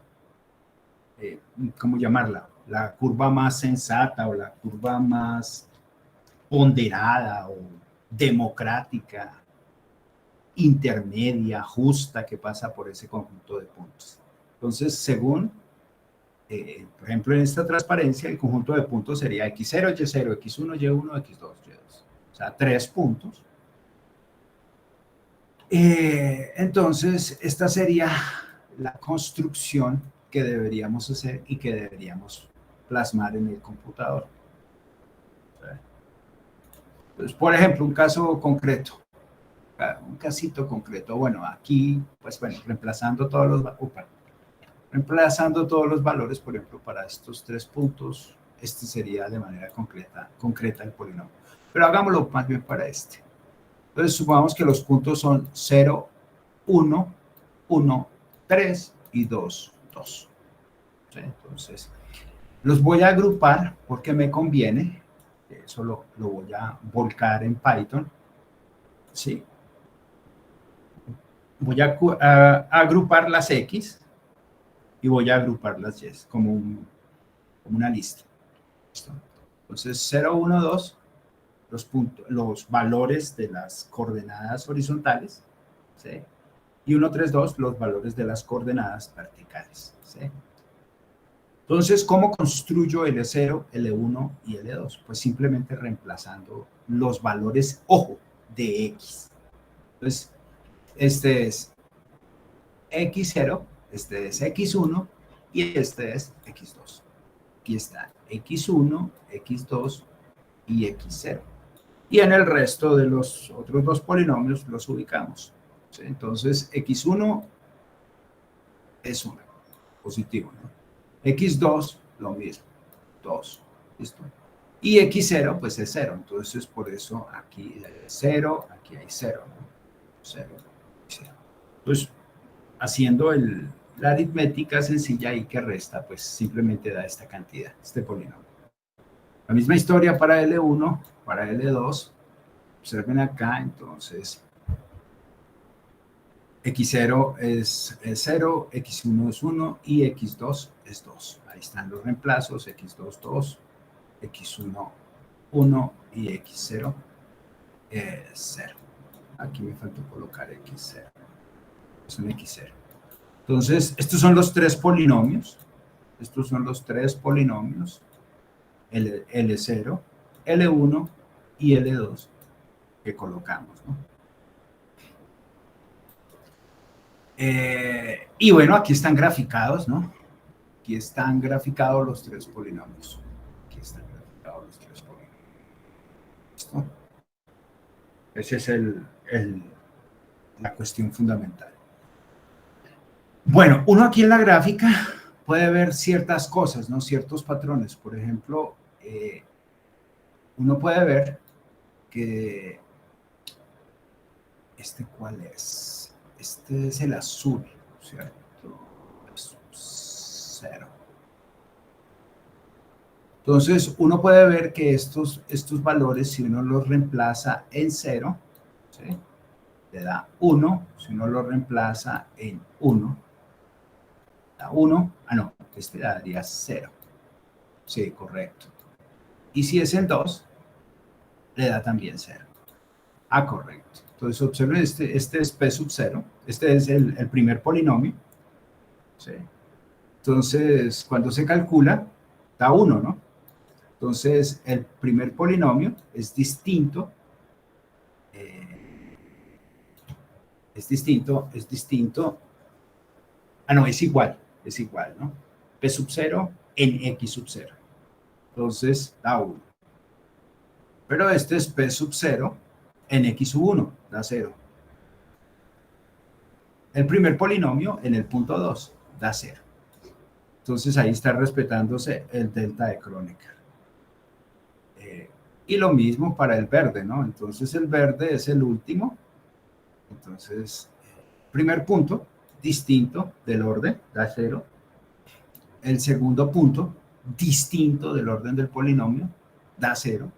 ¿cómo llamarla? La curva más sensata o la curva más ponderada o democrática, intermedia, justa, que pasa por ese conjunto de puntos. Entonces, según, por ejemplo, en esta transparencia, el conjunto de puntos sería x0, y0, x1, y1, x2, y2. O sea, 3 puntos. Entonces, esta sería la construcción que deberíamos hacer y que deberíamos plasmar en el computador. Entonces, por ejemplo, un caso concreto, un casito concreto. Bueno, aquí, pues bueno, reemplazando todos los valores, por ejemplo, para estos 3 puntos, este sería de manera concreta el polinomio. Pero hagámoslo más bien para este. Entonces, supongamos que los puntos son 0, 1, 1, 3 y 2, 2. ¿Sí? Entonces, los voy a agrupar porque me conviene. Eso lo voy a volcar en Python. ¿Sí? Voy a agrupar las X y voy a agrupar las Y como una lista. ¿Listo? Entonces, 0, 1, 2, los valores de las coordenadas horizontales, ¿sí? Y 1, 3, 2, los valores de las coordenadas verticales, ¿sí? Entonces, ¿cómo construyo L0, L1 y L2? Pues simplemente reemplazando los valores, ojo, de X. Entonces, este es X0, este es X1 y este es X2. Aquí está X1, X2 y X0. Y en el resto de los otros dos polinomios los ubicamos. ¿Sí? Entonces, X1 es 1, positivo, ¿no? X2, lo mismo, 2, ¿listo? Y X0, pues es 0, entonces por eso aquí hay 0, aquí hay 0, ¿no? 0, 0. Pues haciendo la aritmética sencilla y que resta, pues simplemente da esta cantidad, este polinomio. La misma historia para L1, para L2, observen acá, entonces X0 es 0, X1 es 1 y X2 es 2. Ahí están los reemplazos, X2, 2, X1, 1 y X0 es 0. Aquí me faltó colocar X0. Es un X0. Entonces, estos son los 3 polinomios. Estos son los 3 polinomios. L0, L1 y L2 que colocamos, ¿no? Y bueno, aquí están graficados, ¿no? Aquí están graficados los 3 polinomios. Aquí están graficados los 3 polinomios. ¿Listo? Esa es la cuestión fundamental. Bueno, uno aquí en la gráfica puede ver ciertas cosas, ¿no? Ciertos patrones. Por ejemplo, uno puede ver que ¿cuál es? Este es el azul, ¿cierto? Es 0. Entonces, uno puede ver que estos valores, si uno los reemplaza en 0, ¿sí? Le da 1. Si uno lo reemplaza en 1, da 1. Ah, no, este daría 0. Sí, correcto. Y si es en 2, le da también 0. Ah, correcto. Entonces, observen, este es P sub 0. Este es el primer polinomio. ¿Sí? Entonces, cuando se calcula, da 1, ¿no? Entonces, el primer polinomio es distinto. Es distinto. Ah, no, es igual, ¿no? P sub 0 en X sub 0. Entonces, da 1. Pero este es P sub 0 en X sub 1, da 0. El primer polinomio en el punto 2 da 0. Entonces ahí está respetándose el delta de Kronecker. Y lo mismo para el verde, ¿no? Entonces el verde es el último. Entonces, primer punto, distinto del orden, da 0. El segundo punto, distinto del orden del polinomio, da 0.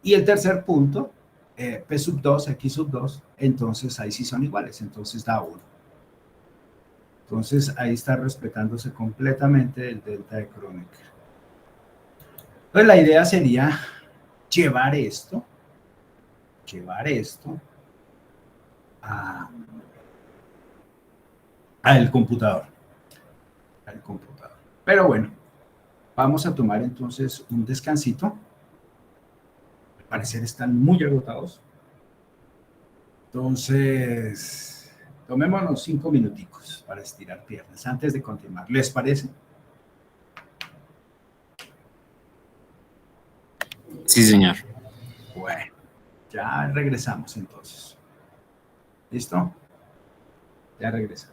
Y el tercer punto, P sub 2, X sub 2, entonces ahí sí son iguales, entonces da 1. Entonces ahí está respetándose completamente el delta de Kronecker. Entonces la idea sería llevar esto a, al computador, Pero bueno, vamos a tomar entonces un descansito. Al parecer están muy agotados. Entonces, tomémonos 5 minuticos para estirar piernas antes de continuar. ¿Les parece? Sí, señor. Bueno, ya regresamos entonces. ¿Listo? Ya regresamos.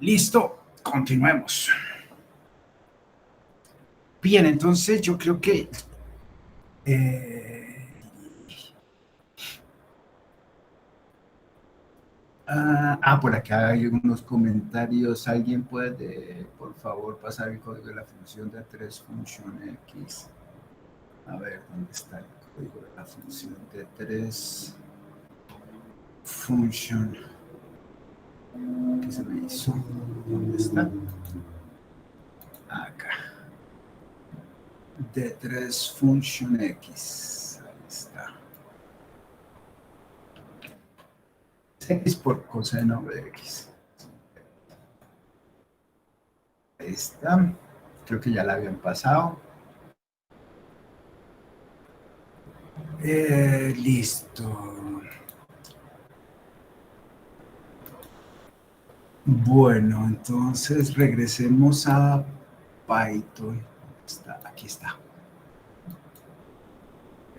Listo, continuemos. Bien, entonces yo creo que por acá hay unos comentarios. ¿Alguien puede, por favor, pasar el código de la función de 3 función X? A ver, ¿dónde está el código de la función de 3 función? ¿Qué se me hizo? ¿Dónde está? Acá. De 3 función X. Ahí está. X por coseno de X. Ahí está. Creo que ya la habían pasado. Listo. Bueno, entonces regresemos a Python. Aquí está.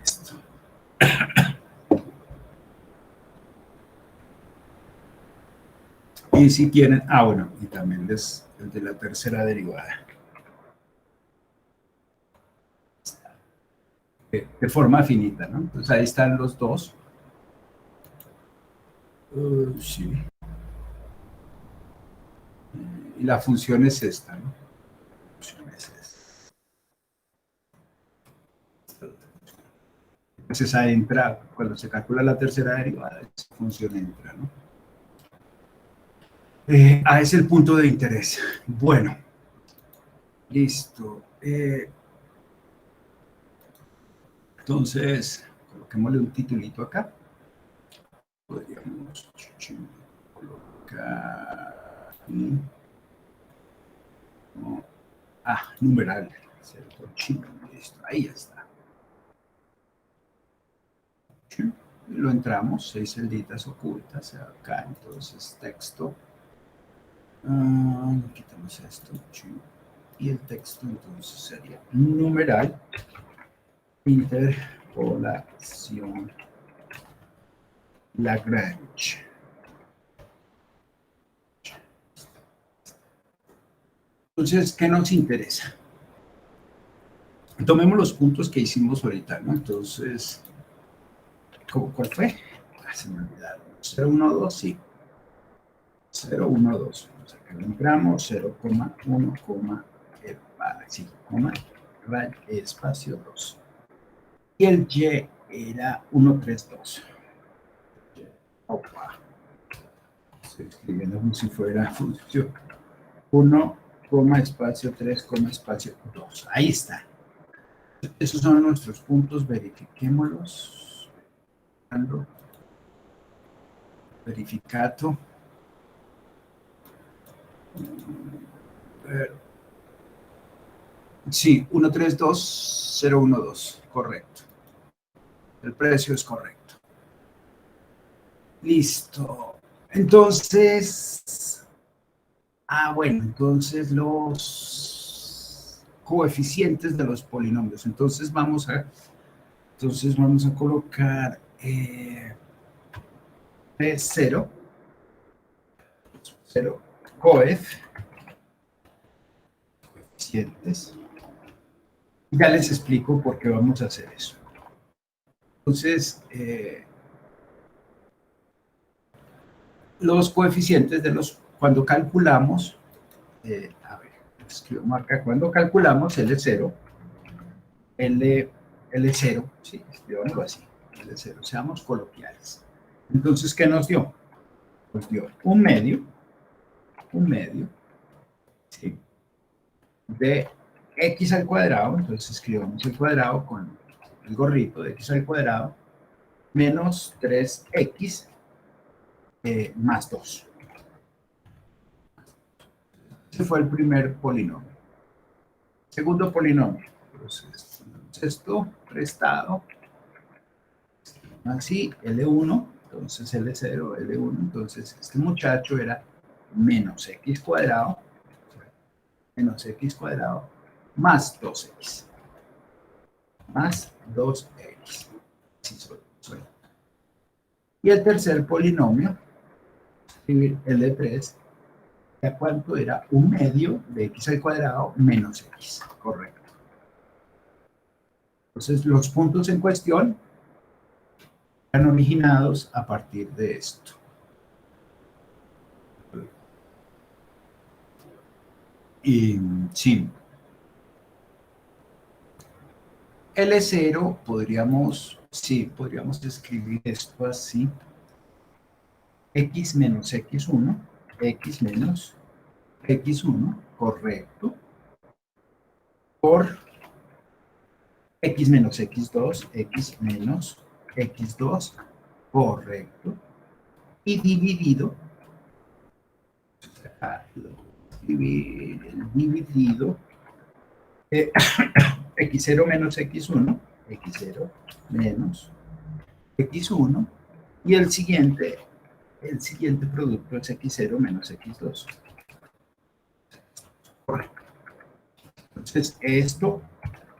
Esto. Y si quieren, bueno, y también el de la tercera derivada. De forma finita, ¿no? Entonces ahí están los dos. Sí. Y la función es esta, ¿no? La función es esta. Entonces ahí entra, cuando se calcula la tercera derivada, esa función entra, ¿no? Es el punto de interés. Bueno, listo. Entonces, coloquémosle un titulito acá. Podríamos colocar numeral, ¿cierto? Listo, ahí está. Y lo entramos, 6 celditas ocultas acá, entonces texto. Quitamos esto. Y el texto entonces sería numeral interpolación Lagrange. Entonces, ¿qué nos interesa? Tomemos los puntos que hicimos ahorita, ¿no? Entonces, ¿cuál fue? Se me olvidaron. 0, 1, 2, sí. 0, 1, 2. O sea, que lo entramos, 0, 1, sí, espacio 2. Y el Y era 1, 3, 2. Opa. Estoy escribiendo como si fuera función. 1, espacio 3, espacio 2. Ahí está. Esos son nuestros puntos. Verifiquémoslos. Verificato. Sí, 132012. Correcto. El precio es correcto. Listo. Entonces, bueno, entonces los coeficientes de los polinomios. Entonces vamos a colocar P0, 0, coeficientes. Ya les explico por qué vamos a hacer eso. Entonces, los coeficientes cuando calculamos, escribo marca, cuando calculamos L0, L0, sí, escribámoslo así, L0, seamos coloquiales. Entonces, ¿qué nos dio? Nos dio un medio, ¿sí? De x al cuadrado, entonces escribamos el cuadrado con el gorrito de x al cuadrado, menos 3x más 2. Ese fue el primer polinomio. Segundo polinomio, entonces esto restado, así, L1, entonces L0, L1, entonces este muchacho era menos x cuadrado, más 2x, más 2x. Sí, soy. Y el tercer polinomio, escribir L3, ¿Ya cuánto era? 1/2 de x al cuadrado menos x, correcto. Entonces, los puntos en cuestión eran originados a partir de esto. Y sí, L0 podríamos escribir esto así. X menos x1, x menos x1, correcto, por x menos x2, x menos x2, correcto, y dividido, x0 menos x1, x0 menos x1, y el siguiente producto es x0 menos x2. Correcto. Entonces, esto,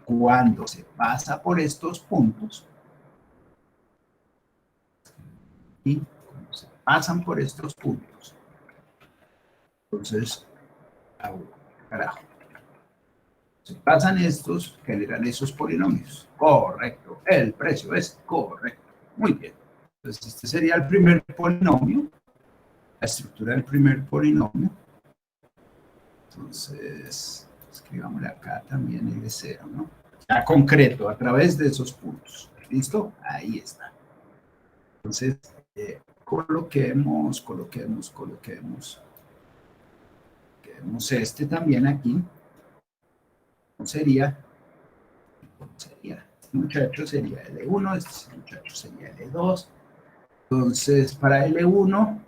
cuando se pasa por estos puntos, y cuando se pasan por estos puntos, entonces, carajo, se pasan estos, generan esos polinomios. Correcto. El precio es correcto. Muy bien. Entonces, este sería el primer polinomio, la estructura del primer polinomio. Entonces, escribámosle acá también L0, ¿no? Ya concreto, a través de esos puntos. ¿Listo? Ahí está. Entonces, coloquemos este también aquí. Sería, este muchacho sería L1, este muchacho sería L2. Entonces, para L1,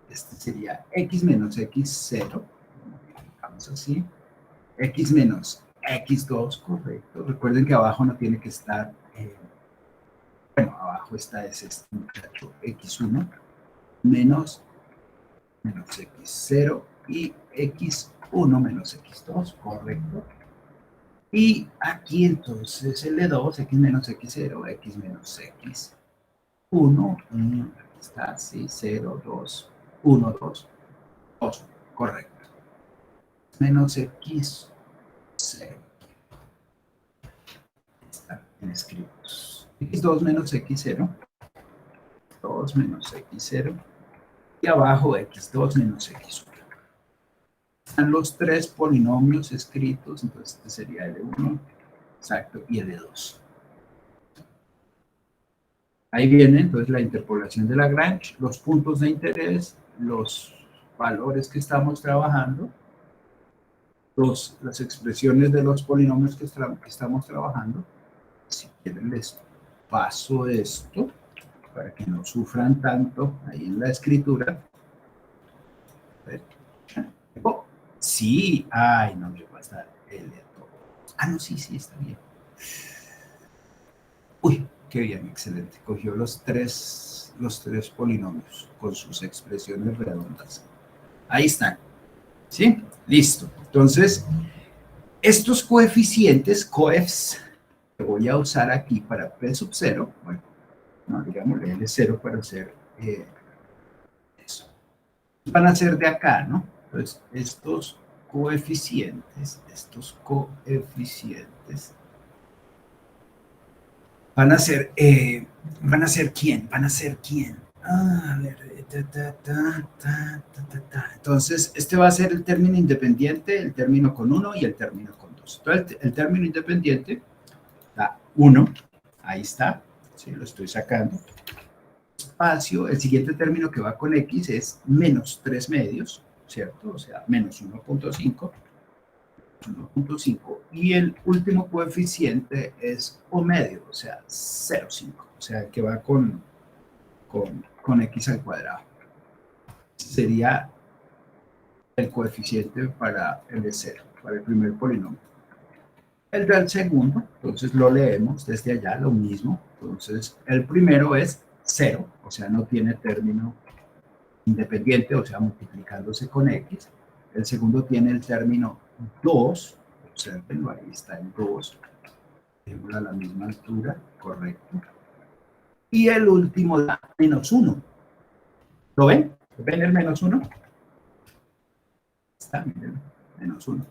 este sería x menos x0. Vamos así. X menos x2, correcto. Recuerden que abajo no tiene que estar, bueno, abajo está es este muchacho x1 menos x0 y x1 menos x2, correcto. Y aquí entonces L2, x menos x0, x menos x1, aquí está, sí, 0, 2, 1, 2, 2, correcto. Menos x0. Está en escritos. x2 menos x0, 2 menos x0, y abajo x2 menos x1. Están los tres polinomios escritos, entonces este sería L1, exacto, y L2. Ahí viene entonces la interpolación de Lagrange, los puntos de interés, los valores que estamos trabajando, las expresiones de los polinomios que estamos trabajando. Si quieren les paso esto para que no sufran tanto ahí en la escritura. A ver. Oh, sí, ay, no me va a estar L2. Ah, no, sí, está bien. Uy, qué bien, excelente. Cogió los tres polinomios con sus expresiones redondas. Ahí están. ¿Sí? Listo. Entonces, estos coeficientes, coefs, que voy a usar aquí para P sub 0, bueno, no, digámosle L0 para hacer eso. Van a ser de acá, ¿no? Entonces, estos coeficientes van a ser ¿quién? Ah, a ver, entonces, este va a ser el término independiente, el término con 1 y el término con 2. Entonces, el término independiente da 1, ahí está, sí, lo estoy sacando. Espacio, el siguiente término que va con x es menos 3 medios, ¿cierto? O sea, menos 1.5. Y el último coeficiente es O medio, o sea, 0,5, o sea, que va con x al cuadrado. Sería el coeficiente para el de 0, para el primer polinomio. El del segundo, entonces lo leemos desde allá, lo mismo. Entonces, el primero es 0, o sea, no tiene término independiente, o sea, multiplicándose con x. El segundo tiene el término 2, observenlo, ahí está el 2, tenemos a la misma altura, correcto. Y el último da menos 1. ¿Lo ven? ¿Ven el menos 1? está, miren, menos 1,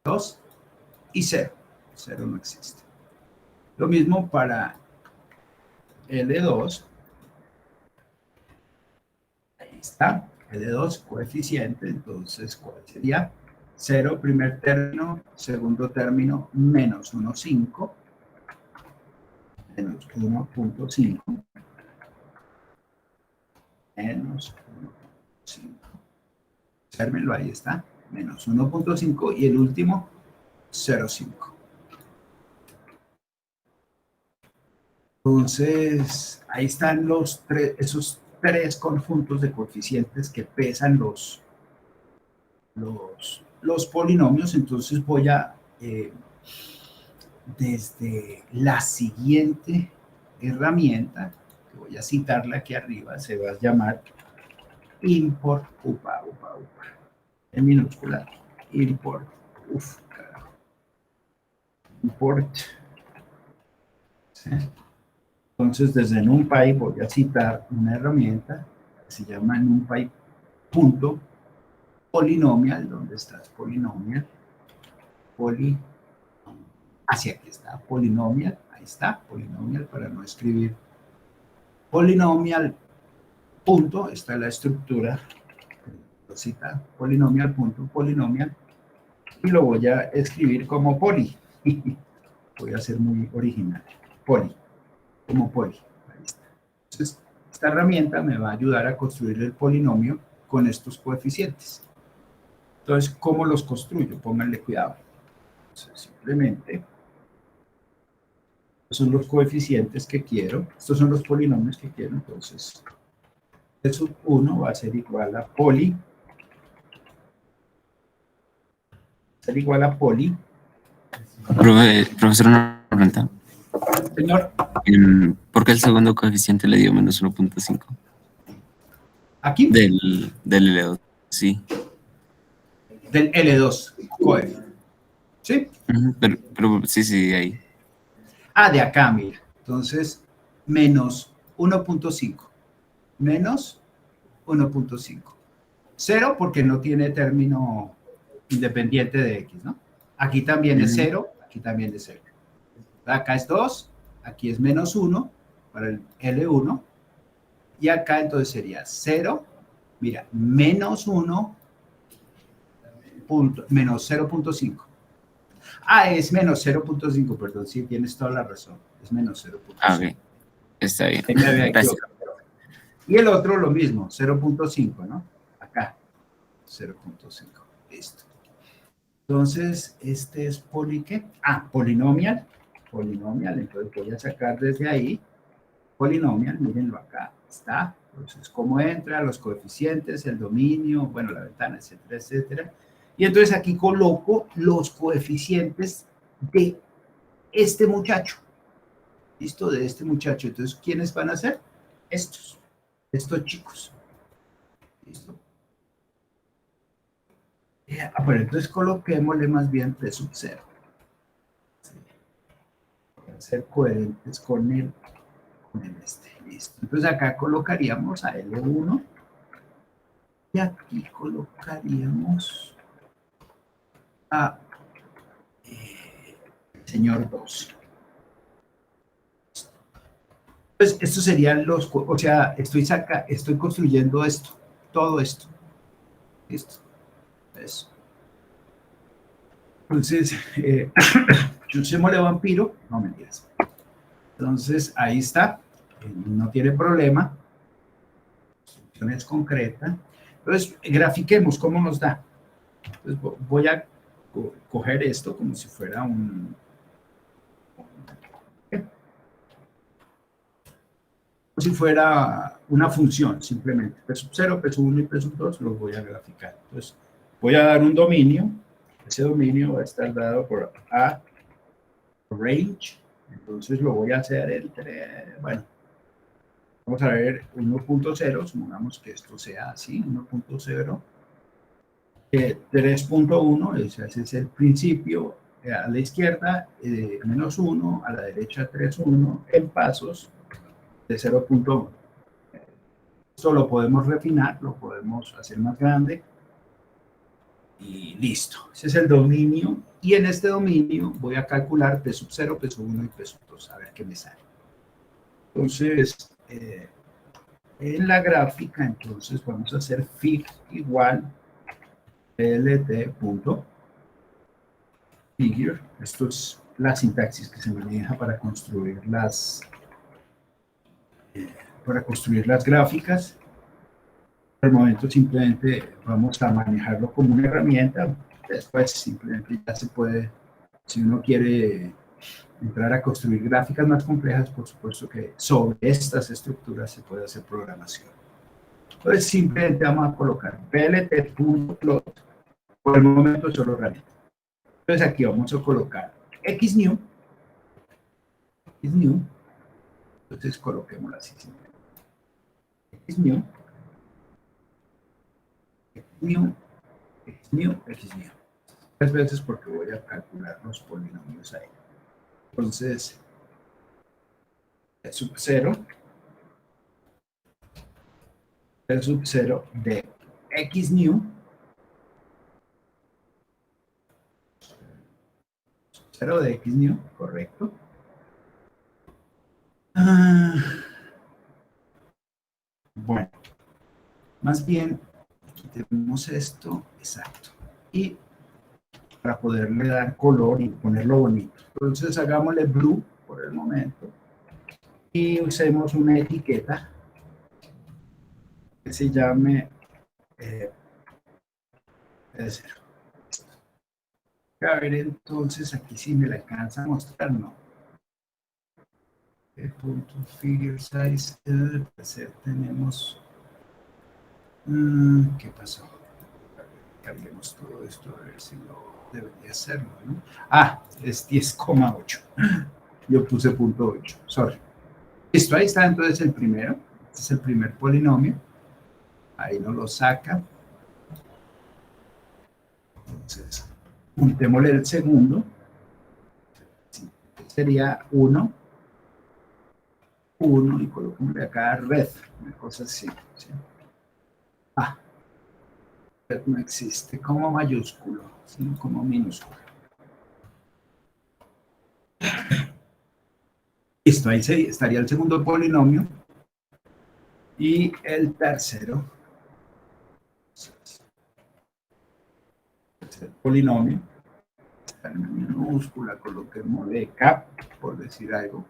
2 y 0. 0 no existe. Lo mismo para L2. Ahí está, L2, coeficiente. Entonces, ¿cuál sería? 0, primer término, segundo término, menos 1,5. Menos 1,5. Menos 1,5. Obsérvenlo, ahí está. Menos 1,5 y el último, 0,5. Entonces, ahí están esos tres conjuntos de coeficientes que pesan los polinomios. Entonces voy a, desde la siguiente herramienta, que voy a citarla aquí arriba, se va a llamar import, en minúscula, import, import, ¿sí? Entonces, desde NumPy voy a citar una herramienta que se llama NumPy.polynomial. ¿Dónde estás? Polynomial. Hacia aquí está, Polynomial. Ahí está, Polynomial, para no escribir Polynomial. Punto, esta es la estructura. Lo cita Polynomial. Y lo voy a escribir como poly. Voy a ser muy original. Poly. Como poly. Ahí está. Entonces, esta herramienta me va a ayudar a construir el polinomio con estos coeficientes. Entonces, ¿cómo los construyo? Pónganle cuidado. Entonces, simplemente, estos son los coeficientes que quiero. Estos son los polinomios que quiero. Entonces, P sub 1 va a ser igual a poly. Profesor, una pregunta. Señor. ¿Por qué el segundo coeficiente le dio menos 1.5? ¿Aquí? Del L2, sí. Del L2, coef. ¿Sí? Pero sí, ahí. Ah, de acá, mira. Entonces, menos 1.5. Menos 1.5. 0 porque no tiene término independiente de x, ¿no? Aquí también es 0, aquí también es 0. Acá es 2, aquí es menos 1 para el L1. Y acá entonces sería 0, mira, menos 1, menos 0.5. Ah, es menos 0.5, perdón, sí, tienes toda la razón. Es menos 0.5. Ah, ok. Está bien. Me había Gracias. equivocado. Y el otro lo mismo, 0.5, ¿no? Acá, 0.5. Listo. Entonces, este es polinomial. Polinomial, entonces voy a sacar desde ahí. Polinomial, mírenlo acá, está. Entonces, cómo entra, los coeficientes, el dominio, bueno, la ventana, etcétera, etcétera. Y entonces aquí coloco los coeficientes de este muchacho. ¿Listo? De este muchacho. Entonces, ¿quiénes van a ser? Estos chicos. ¿Listo? Bueno, entonces coloquémosle más bien P sub 0. ¿Sí? Para ser coherentes con el este. Listo. Entonces acá colocaríamos a L1 y aquí colocaríamos a señor 2. Entonces, estos serían los, o sea, estoy construyendo esto, todo esto. Listo. Eso. Entonces, chusémosle vampiro, no mentiras. Entonces, ahí está, no tiene problema. La función es concreta. Entonces, grafiquemos cómo nos da. Entonces, voy a coger esto como si fuera como si fuera una función, simplemente. P sub 0, P sub 1 y P sub 2 los voy a graficar. Entonces, voy a dar un dominio. Ese dominio va a estar dado por a range. Entonces, lo voy a hacer entre, bueno, vamos a ver 1.0, supongamos que esto sea así, 1.0. 3.1, ese es el principio, a la izquierda menos 1, a la derecha 3.1, en pasos de 0.1. Esto lo podemos refinar, lo podemos hacer más grande. Y listo. Ese es el dominio. Y en este dominio voy a calcular P sub 0, P sub 1 y P sub 2. A ver qué me sale. Entonces, en la gráfica, entonces vamos a hacer fig igual plt.figure. Esto es la sintaxis que se maneja para construir las gráficas. Por el momento simplemente vamos a manejarlo como una herramienta. Después simplemente ya se puede, si uno quiere entrar a construir gráficas más complejas, por supuesto que sobre estas estructuras se puede hacer programación. Entonces simplemente vamos a colocar plt.plot, por el momento solo herramienta. Entonces aquí vamos a colocar xnew, entonces coloquémoslo así simplemente. xnew, xnew. 3 veces porque voy a calcular los polinomios ahí. Entonces, P sub 0 de xnew, 0 de xnew, correcto. Bueno, más bien, quitemos esto, exacto. Y para poderle dar color y ponerlo bonito. Entonces, hagámosle blue por el momento. Y usemos una etiqueta que se llame P0. A ver, entonces aquí sí me la alcanza a mostrar, no. Punto figure size, tenemos. ¿Qué pasó? Cambiemos todo esto a ver si lo debería hacerlo, ¿no? Ah, es 10,8. Yo puse punto 8, sorry. Listo, ahí está entonces el primero. Este es el primer polinomio. Ahí nos lo saca. Entonces, juntémosle el segundo. Sería 1, y colocémosle acá red, una cosa así. ¿Sí? Red no existe como mayúsculo, sino como minúsculo. Listo, ahí estaría el segundo polinomio. Y el tercero. El polinomio. Está en minúscula, coloquémosle cap, por decir algo.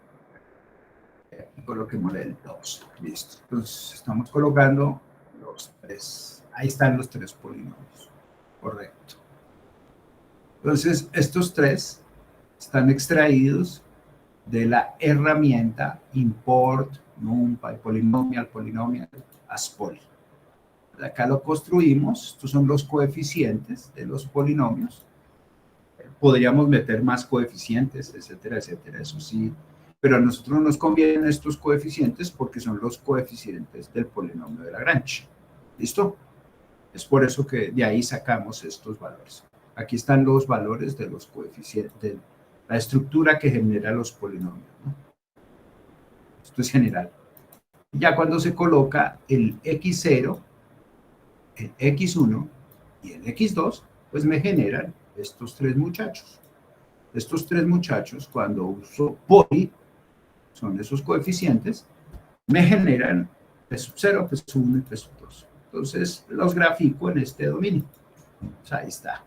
Y coloquémosle el 2. Listo. Entonces estamos colocando los 3. Ahí están los 3 polinomios. Correcto. Entonces estos 3 están extraídos de la herramienta import numpy polynomial as poly. Acá lo construimos. Estos son los coeficientes de los polinomios. Podríamos meter más coeficientes, etcétera, etcétera, eso sí. Pero a nosotros nos convienen estos coeficientes porque son los coeficientes del polinomio de Lagrange. ¿Listo? Es por eso que de ahí sacamos estos valores. Aquí están los valores de los coeficientes, de la estructura que genera los polinomios, ¿no? Esto es general. Ya cuando se coloca el x0, el x1 y el x2, pues me generan estos 3 muchachos. Estos 3 muchachos, cuando uso poly, son esos coeficientes, me generan P sub 0, P sub 1 y P sub 2. Entonces, los grafico en este dominio. O sea, ahí está.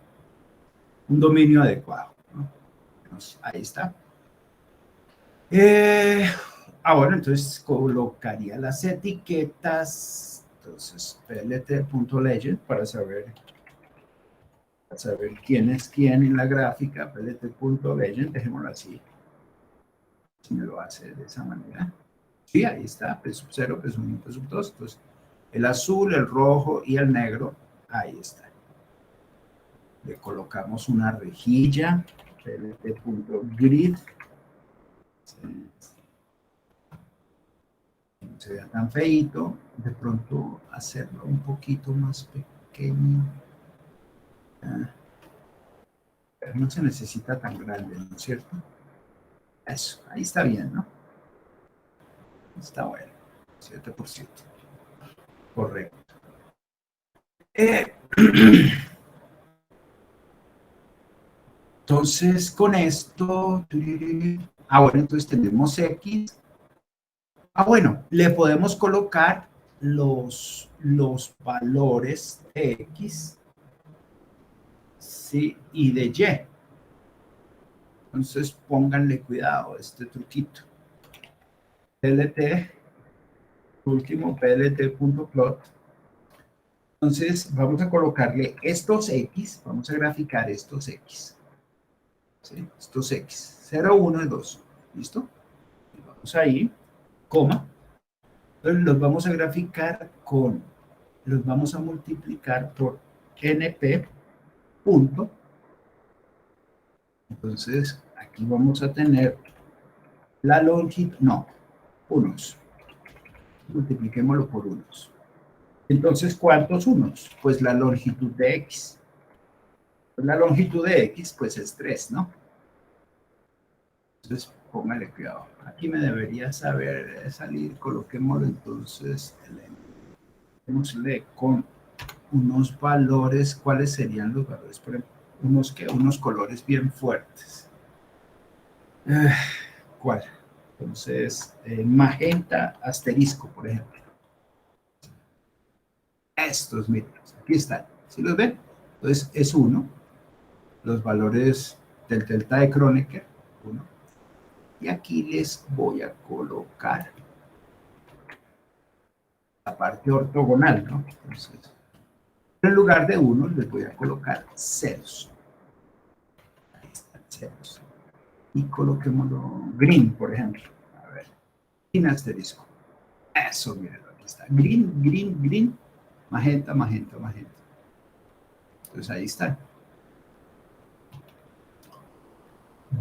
Un dominio adecuado, ¿no? Ahí está. Bueno, entonces colocaría las etiquetas. Entonces, plt.legend para saber quién es quién en la gráfica. plt.legend, dejémoslo así. Si me lo hace de esa manera. Sí, ahí está, P sub 0, P sub 1, P sub 2. Entonces, el azul, el rojo y el negro, ahí está. Le colocamos una rejilla, plt.grid. No se vea tan feito, de pronto hacerlo un poquito más pequeño. Pero no se necesita tan grande, ¿no es cierto? Eso, ahí está bien, ¿no? Está bueno, 7%. Correcto. Entonces, con esto, bueno, entonces tenemos X. Bueno, le podemos colocar los valores de X, ¿sí? Y de Y. Entonces, pónganle cuidado a este truquito. PLT, último PLT.plot. Entonces, vamos a colocarle estos X, vamos a graficar estos X. ¿Sí? Estos X, 0, 1 y 2. ¿Listo? Y vamos ahí, coma. Entonces, los vamos a graficar los vamos a multiplicar por NP punto. Entonces, aquí vamos a tener la longitud, no, unos. Multipliquémoslo por unos. Entonces, ¿cuántos unos? Pues la longitud de X. Pues la longitud de X, pues es 3, ¿no? Entonces, póngale cuidado. Aquí me debería saber salir, coloquémoslo entonces, démosle con unos valores. ¿Cuáles serían los valores? Por ejemplo, unos colores bien fuertes. ¿Cuál? Entonces, magenta asterisco, por ejemplo. Estos, miren, aquí están. ¿Sí los ven? Entonces, es 1. Los valores del delta de Kronecker, 1. Y aquí les voy a colocar la parte ortogonal, ¿no? Entonces, en lugar de 1, les voy a colocar ceros. Ahí están ceros. Y coloquémoslo green, por ejemplo. A ver, green asterisco. Eso, miren, aquí está. Green, green, green, magenta, magenta, magenta. Entonces ahí está.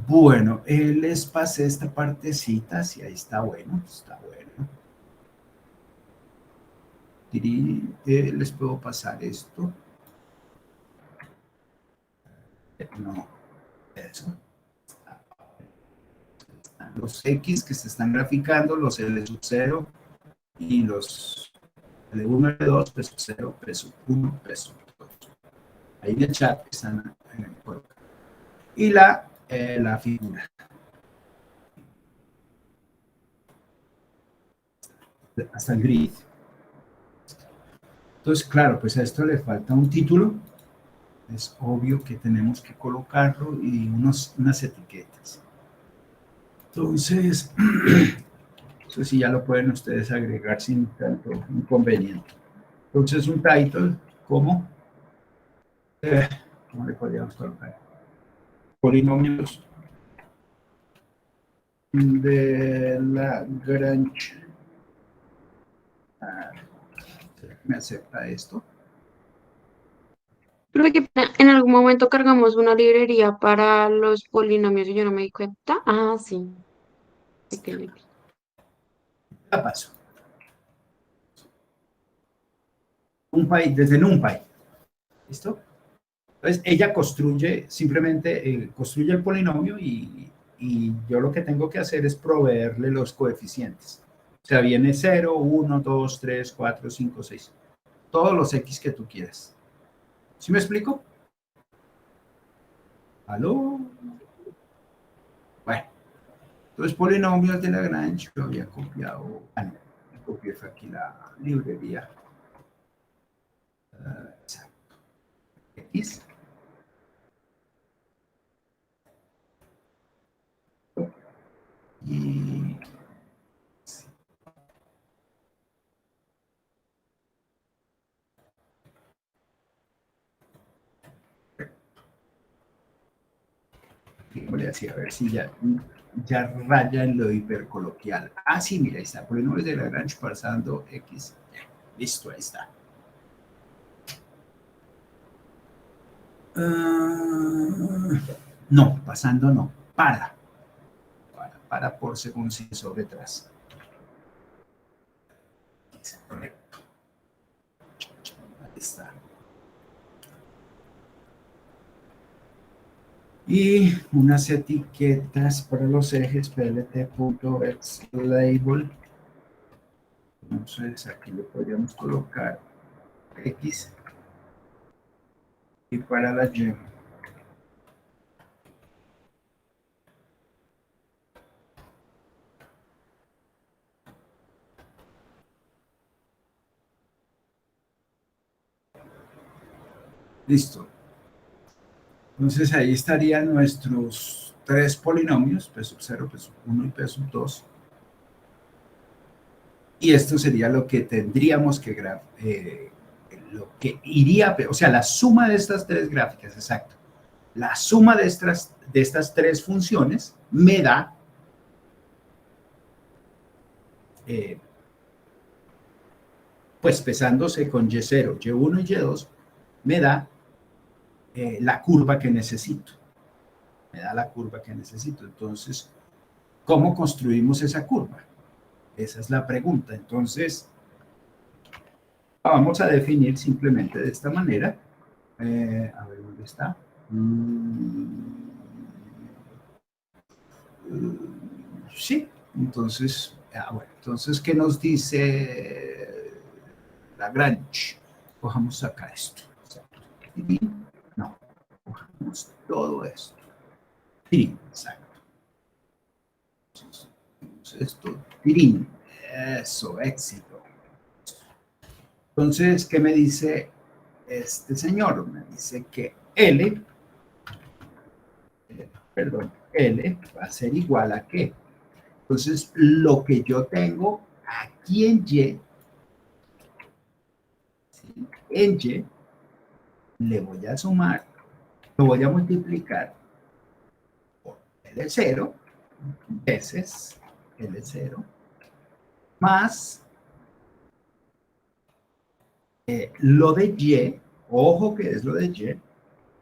Bueno, les pasé esta partecita, si ahí está bueno, está bueno. Les puedo pasar esto. No, eso. Los X que se están graficando, los L sub 0 y los L1, L2, peso 0, peso 1, peso 2. Ahí en el chat están en el colocar. Y la figura. Hasta el grid. Entonces, claro, pues a esto le falta un título. Es obvio que tenemos que colocarlo y unas etiquetas. Entonces, eso sí ya lo pueden ustedes agregar sin tanto inconveniente. Entonces, un title, ¿cómo le podríamos colocar? Polinomios de Lagrange. ¿Me acepta esto? Creo que en algún momento cargamos una librería para los polinomios y yo no me di cuenta. Ah, sí. La paso. Desde NumPy. ¿Listo? Entonces, ella construye, simplemente construye el polinomio y yo lo que tengo que hacer es proveerle los coeficientes. O sea, viene 0, 1, 2, 3, 4, 5, 6. Todos los X que tú quieras. ¿Sí me explico? ¿Aló? Bueno. Entonces, polinomios de Lagrange, lo había copiado. Copié aquí la librería. Exacto. X. Y así, a ver si ya raya en lo hipercoloquial. Ah, sí, mira, ahí está. Polinomios de Lagrange pasando X. Listo, ahí está. No, pasando no. Para por según si sobre atrás. Correcto. Ahí está. Y unas etiquetas para los ejes plt.xlabel. Entonces aquí le podríamos colocar X y para la Y Listo. Entonces ahí estarían nuestros tres polinomios, P sub 0, P sub 1 y P sub 2. Y esto sería lo que tendríamos que lo que iría, o sea, la suma de estas tres gráficas, exacto. La suma de estas tres funciones me da pues pesándose con Y0, Y1 y Y2, me da la curva que necesito. Me da la curva que necesito. Entonces, ¿cómo construimos esa curva? Esa es la pregunta. Entonces, vamos a definir simplemente de esta manera. A ver, ¿dónde está? Sí, entonces, bueno, entonces, ¿qué nos dice Lagrange? Cojamos acá esto. No, cojamos todo esto. Sí, exacto. Entonces, esto, tirín. Eso, éxito. Entonces, ¿qué me dice este señor? Me dice que L va a ser igual a ¿qué? Entonces, lo que yo tengo aquí en Y, ¿sí? En Y, le voy a sumar, lo voy a multiplicar por L0 veces L0 más lo de Y, ojo que es lo de Y,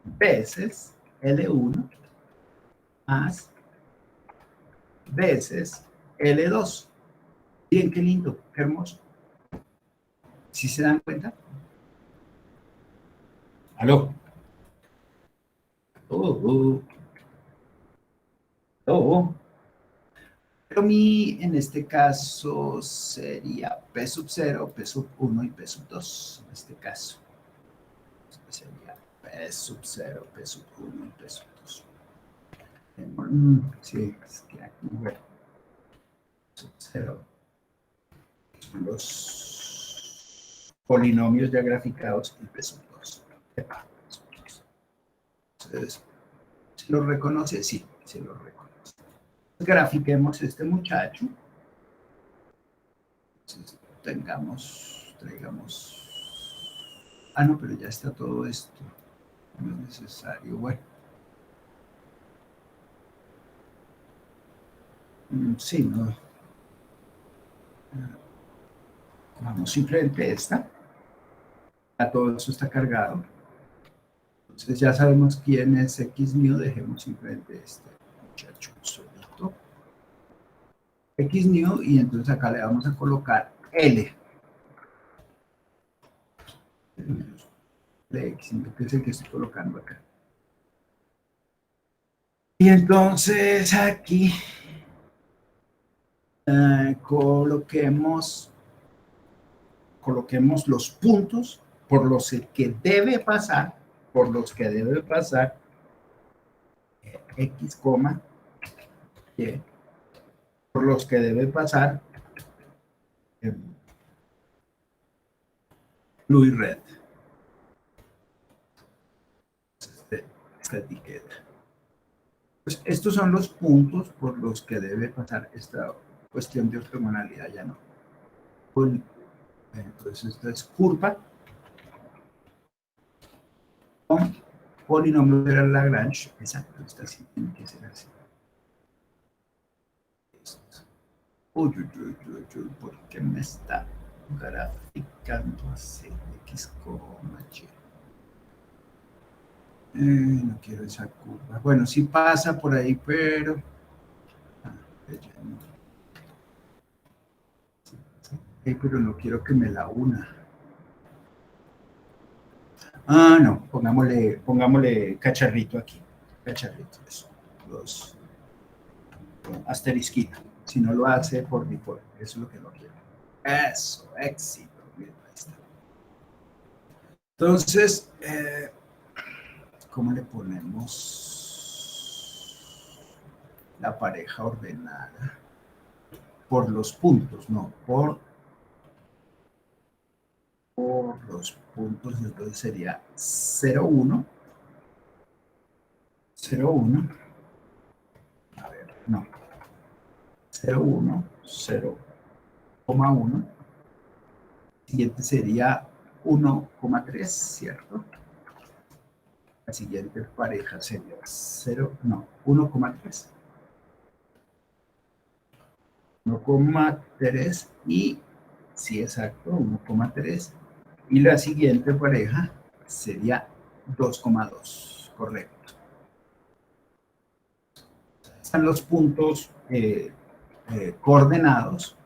veces L1 más veces L2. Bien, qué lindo, qué hermoso. ¿Sí se dan cuenta? ¿Aló? Pero en este caso sería P sub 0, P sub 1 y P sub 2. En este caso. Este sería P sub 0, P sub 1 y P sub 2. Sí, es que aquí, bueno. P sub 0. Son los polinomios ya graficados en P sub 2. Entonces, ¿se lo reconoce? Sí, se lo reconoce. Grafiquemos este muchacho. Entonces, traigamos. Ah, no, pero ya está todo esto. No es necesario. Bueno. Sí, no. Vamos simplemente esta. Ya todo eso está cargado. Entonces ya sabemos quién es X mío. Dejemos simplemente este muchacho solito. X mío, y entonces acá le vamos a colocar L. De X, que es el que estoy colocando acá. Y entonces aquí coloquemos los puntos por los que debe pasar, X, Y, por los que debe pasar blue y red. Esta etiqueta. Pues estos son los puntos por los que debe pasar esta cuestión de ortogonalidad, ya no. Entonces esta es curva con polinomio de Lagrange. Exacto, esta sí tiene que ser así. Uy, ¿por qué me está graficando así? X, Y. No quiero esa curva. Bueno, sí pasa por ahí, pero... pero no quiero que me la una. Ah, no, pongámosle cacharrito aquí. Cacharrito, eso. Los asterisquito. Si no lo hace por default, eso es lo que no quiero. Eso, éxito. Bien, ahí está. Entonces, ¿cómo le ponemos la pareja ordenada? Por los puntos, no, por dos puntos, entonces sería 0, 1, 0, 1, a ver, no, 0, 1, 0,1, siguiente sería 1,3, ¿cierto? La siguiente pareja sería 0, no, 1,3. 1,3 y, sí, exacto, 1,3. Y la siguiente pareja sería 2,2, correcto. Están los puntos coordenados,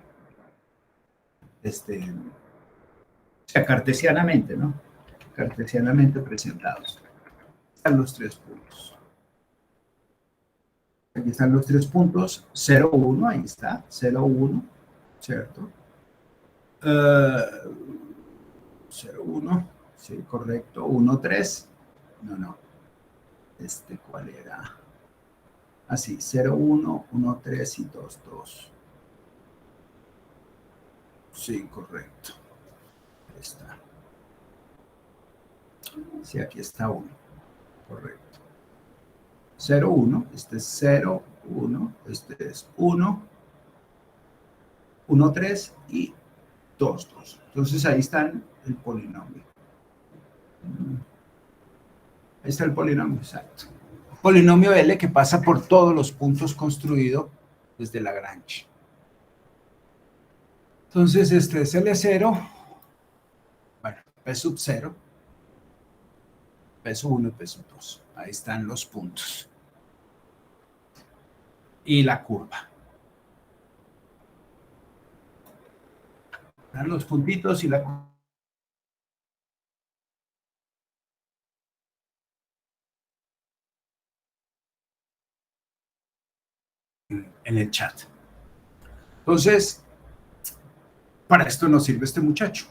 o sea, cartesianamente, ¿no? Cartesianamente presentados. Están los tres puntos. Aquí están los tres puntos, 0, 1, ahí está, 0, 1, ¿cierto? 0, 1, sí, correcto, 1, 3, no, ¿cuál era? Así, 0, 1, 1, 3 y 2, 2. Sí, correcto. Ahí está. Sí, aquí está 1, correcto. 0, 1, este es 0, 1, este es 1, 1, 3 y 2, 2. Entonces ahí está el polinomio. Ahí está el polinomio, exacto. Polinomio L que pasa por todos los puntos construidos desde Lagrange. Entonces, este es L0, bueno, P sub 0, P sub 1 y P sub 2. Ahí están los puntos. Y la curva. Están los puntitos y la curva. En el chat. Entonces, para esto nos sirve este muchacho.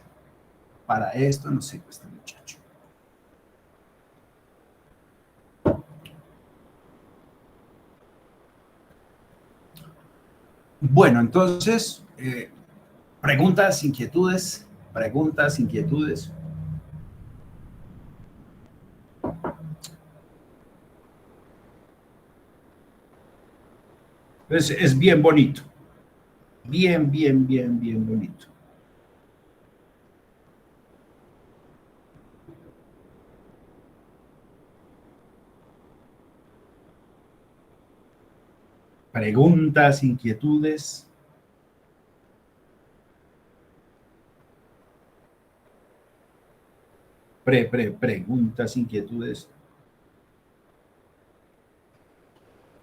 Para esto nos sirve este muchacho. Bueno, entonces, preguntas, inquietudes, preguntas, inquietudes. Entonces, es bien bonito. Bien bonito. Preguntas, inquietudes. Preguntas, inquietudes.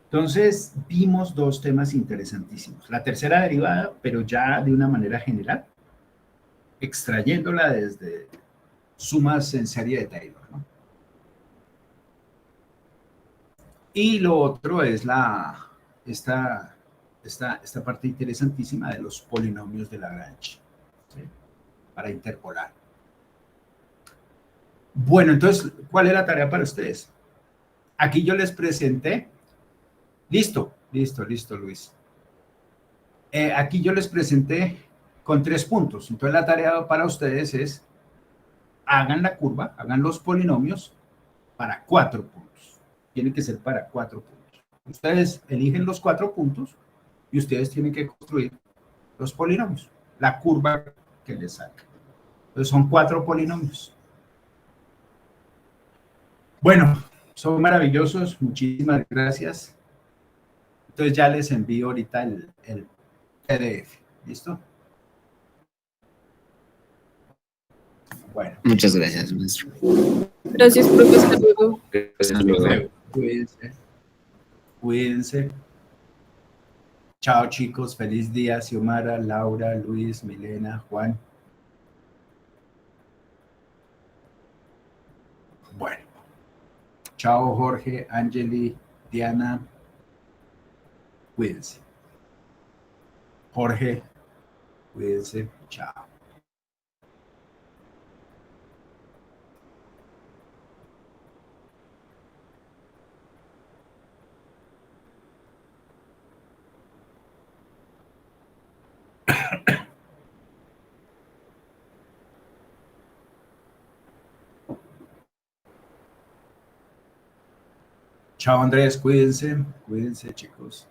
Entonces, vimos dos temas interesantísimos. La tercera derivada, pero ya de una manera general, extrayéndola desde sumas en serie de Taylor, ¿no? Y lo otro es esta parte interesantísima de los polinomios de Lagrange, ¿sí? Para interpolar. Bueno, entonces, ¿cuál es la tarea para ustedes? Aquí yo les presenté. Listo, Luis. Aquí yo les presenté con 3 puntos. Entonces, la tarea para ustedes es hagan la curva, hagan los polinomios para 4 puntos. Tiene que ser para 4 puntos. Ustedes eligen los 4 puntos y ustedes tienen que construir los polinomios, la curva que les saca. Entonces, son 4 polinomios. Bueno, son maravillosos. Muchísimas gracias. Entonces, ya les envío ahorita el PDF. ¿Listo? Bueno. Muchas gracias, maestro. Gracias, profesor. Luego. Hasta luego. Cuídense. Cuídense. Chao, chicos. Feliz día. Xiomara, Laura, Luis, Milena, Juan. Bueno. Chao, Jorge, Angeli, Diana. Cuídense. Jorge, cuídense. Chao. Chao Andrés, cuídense, cuídense chicos.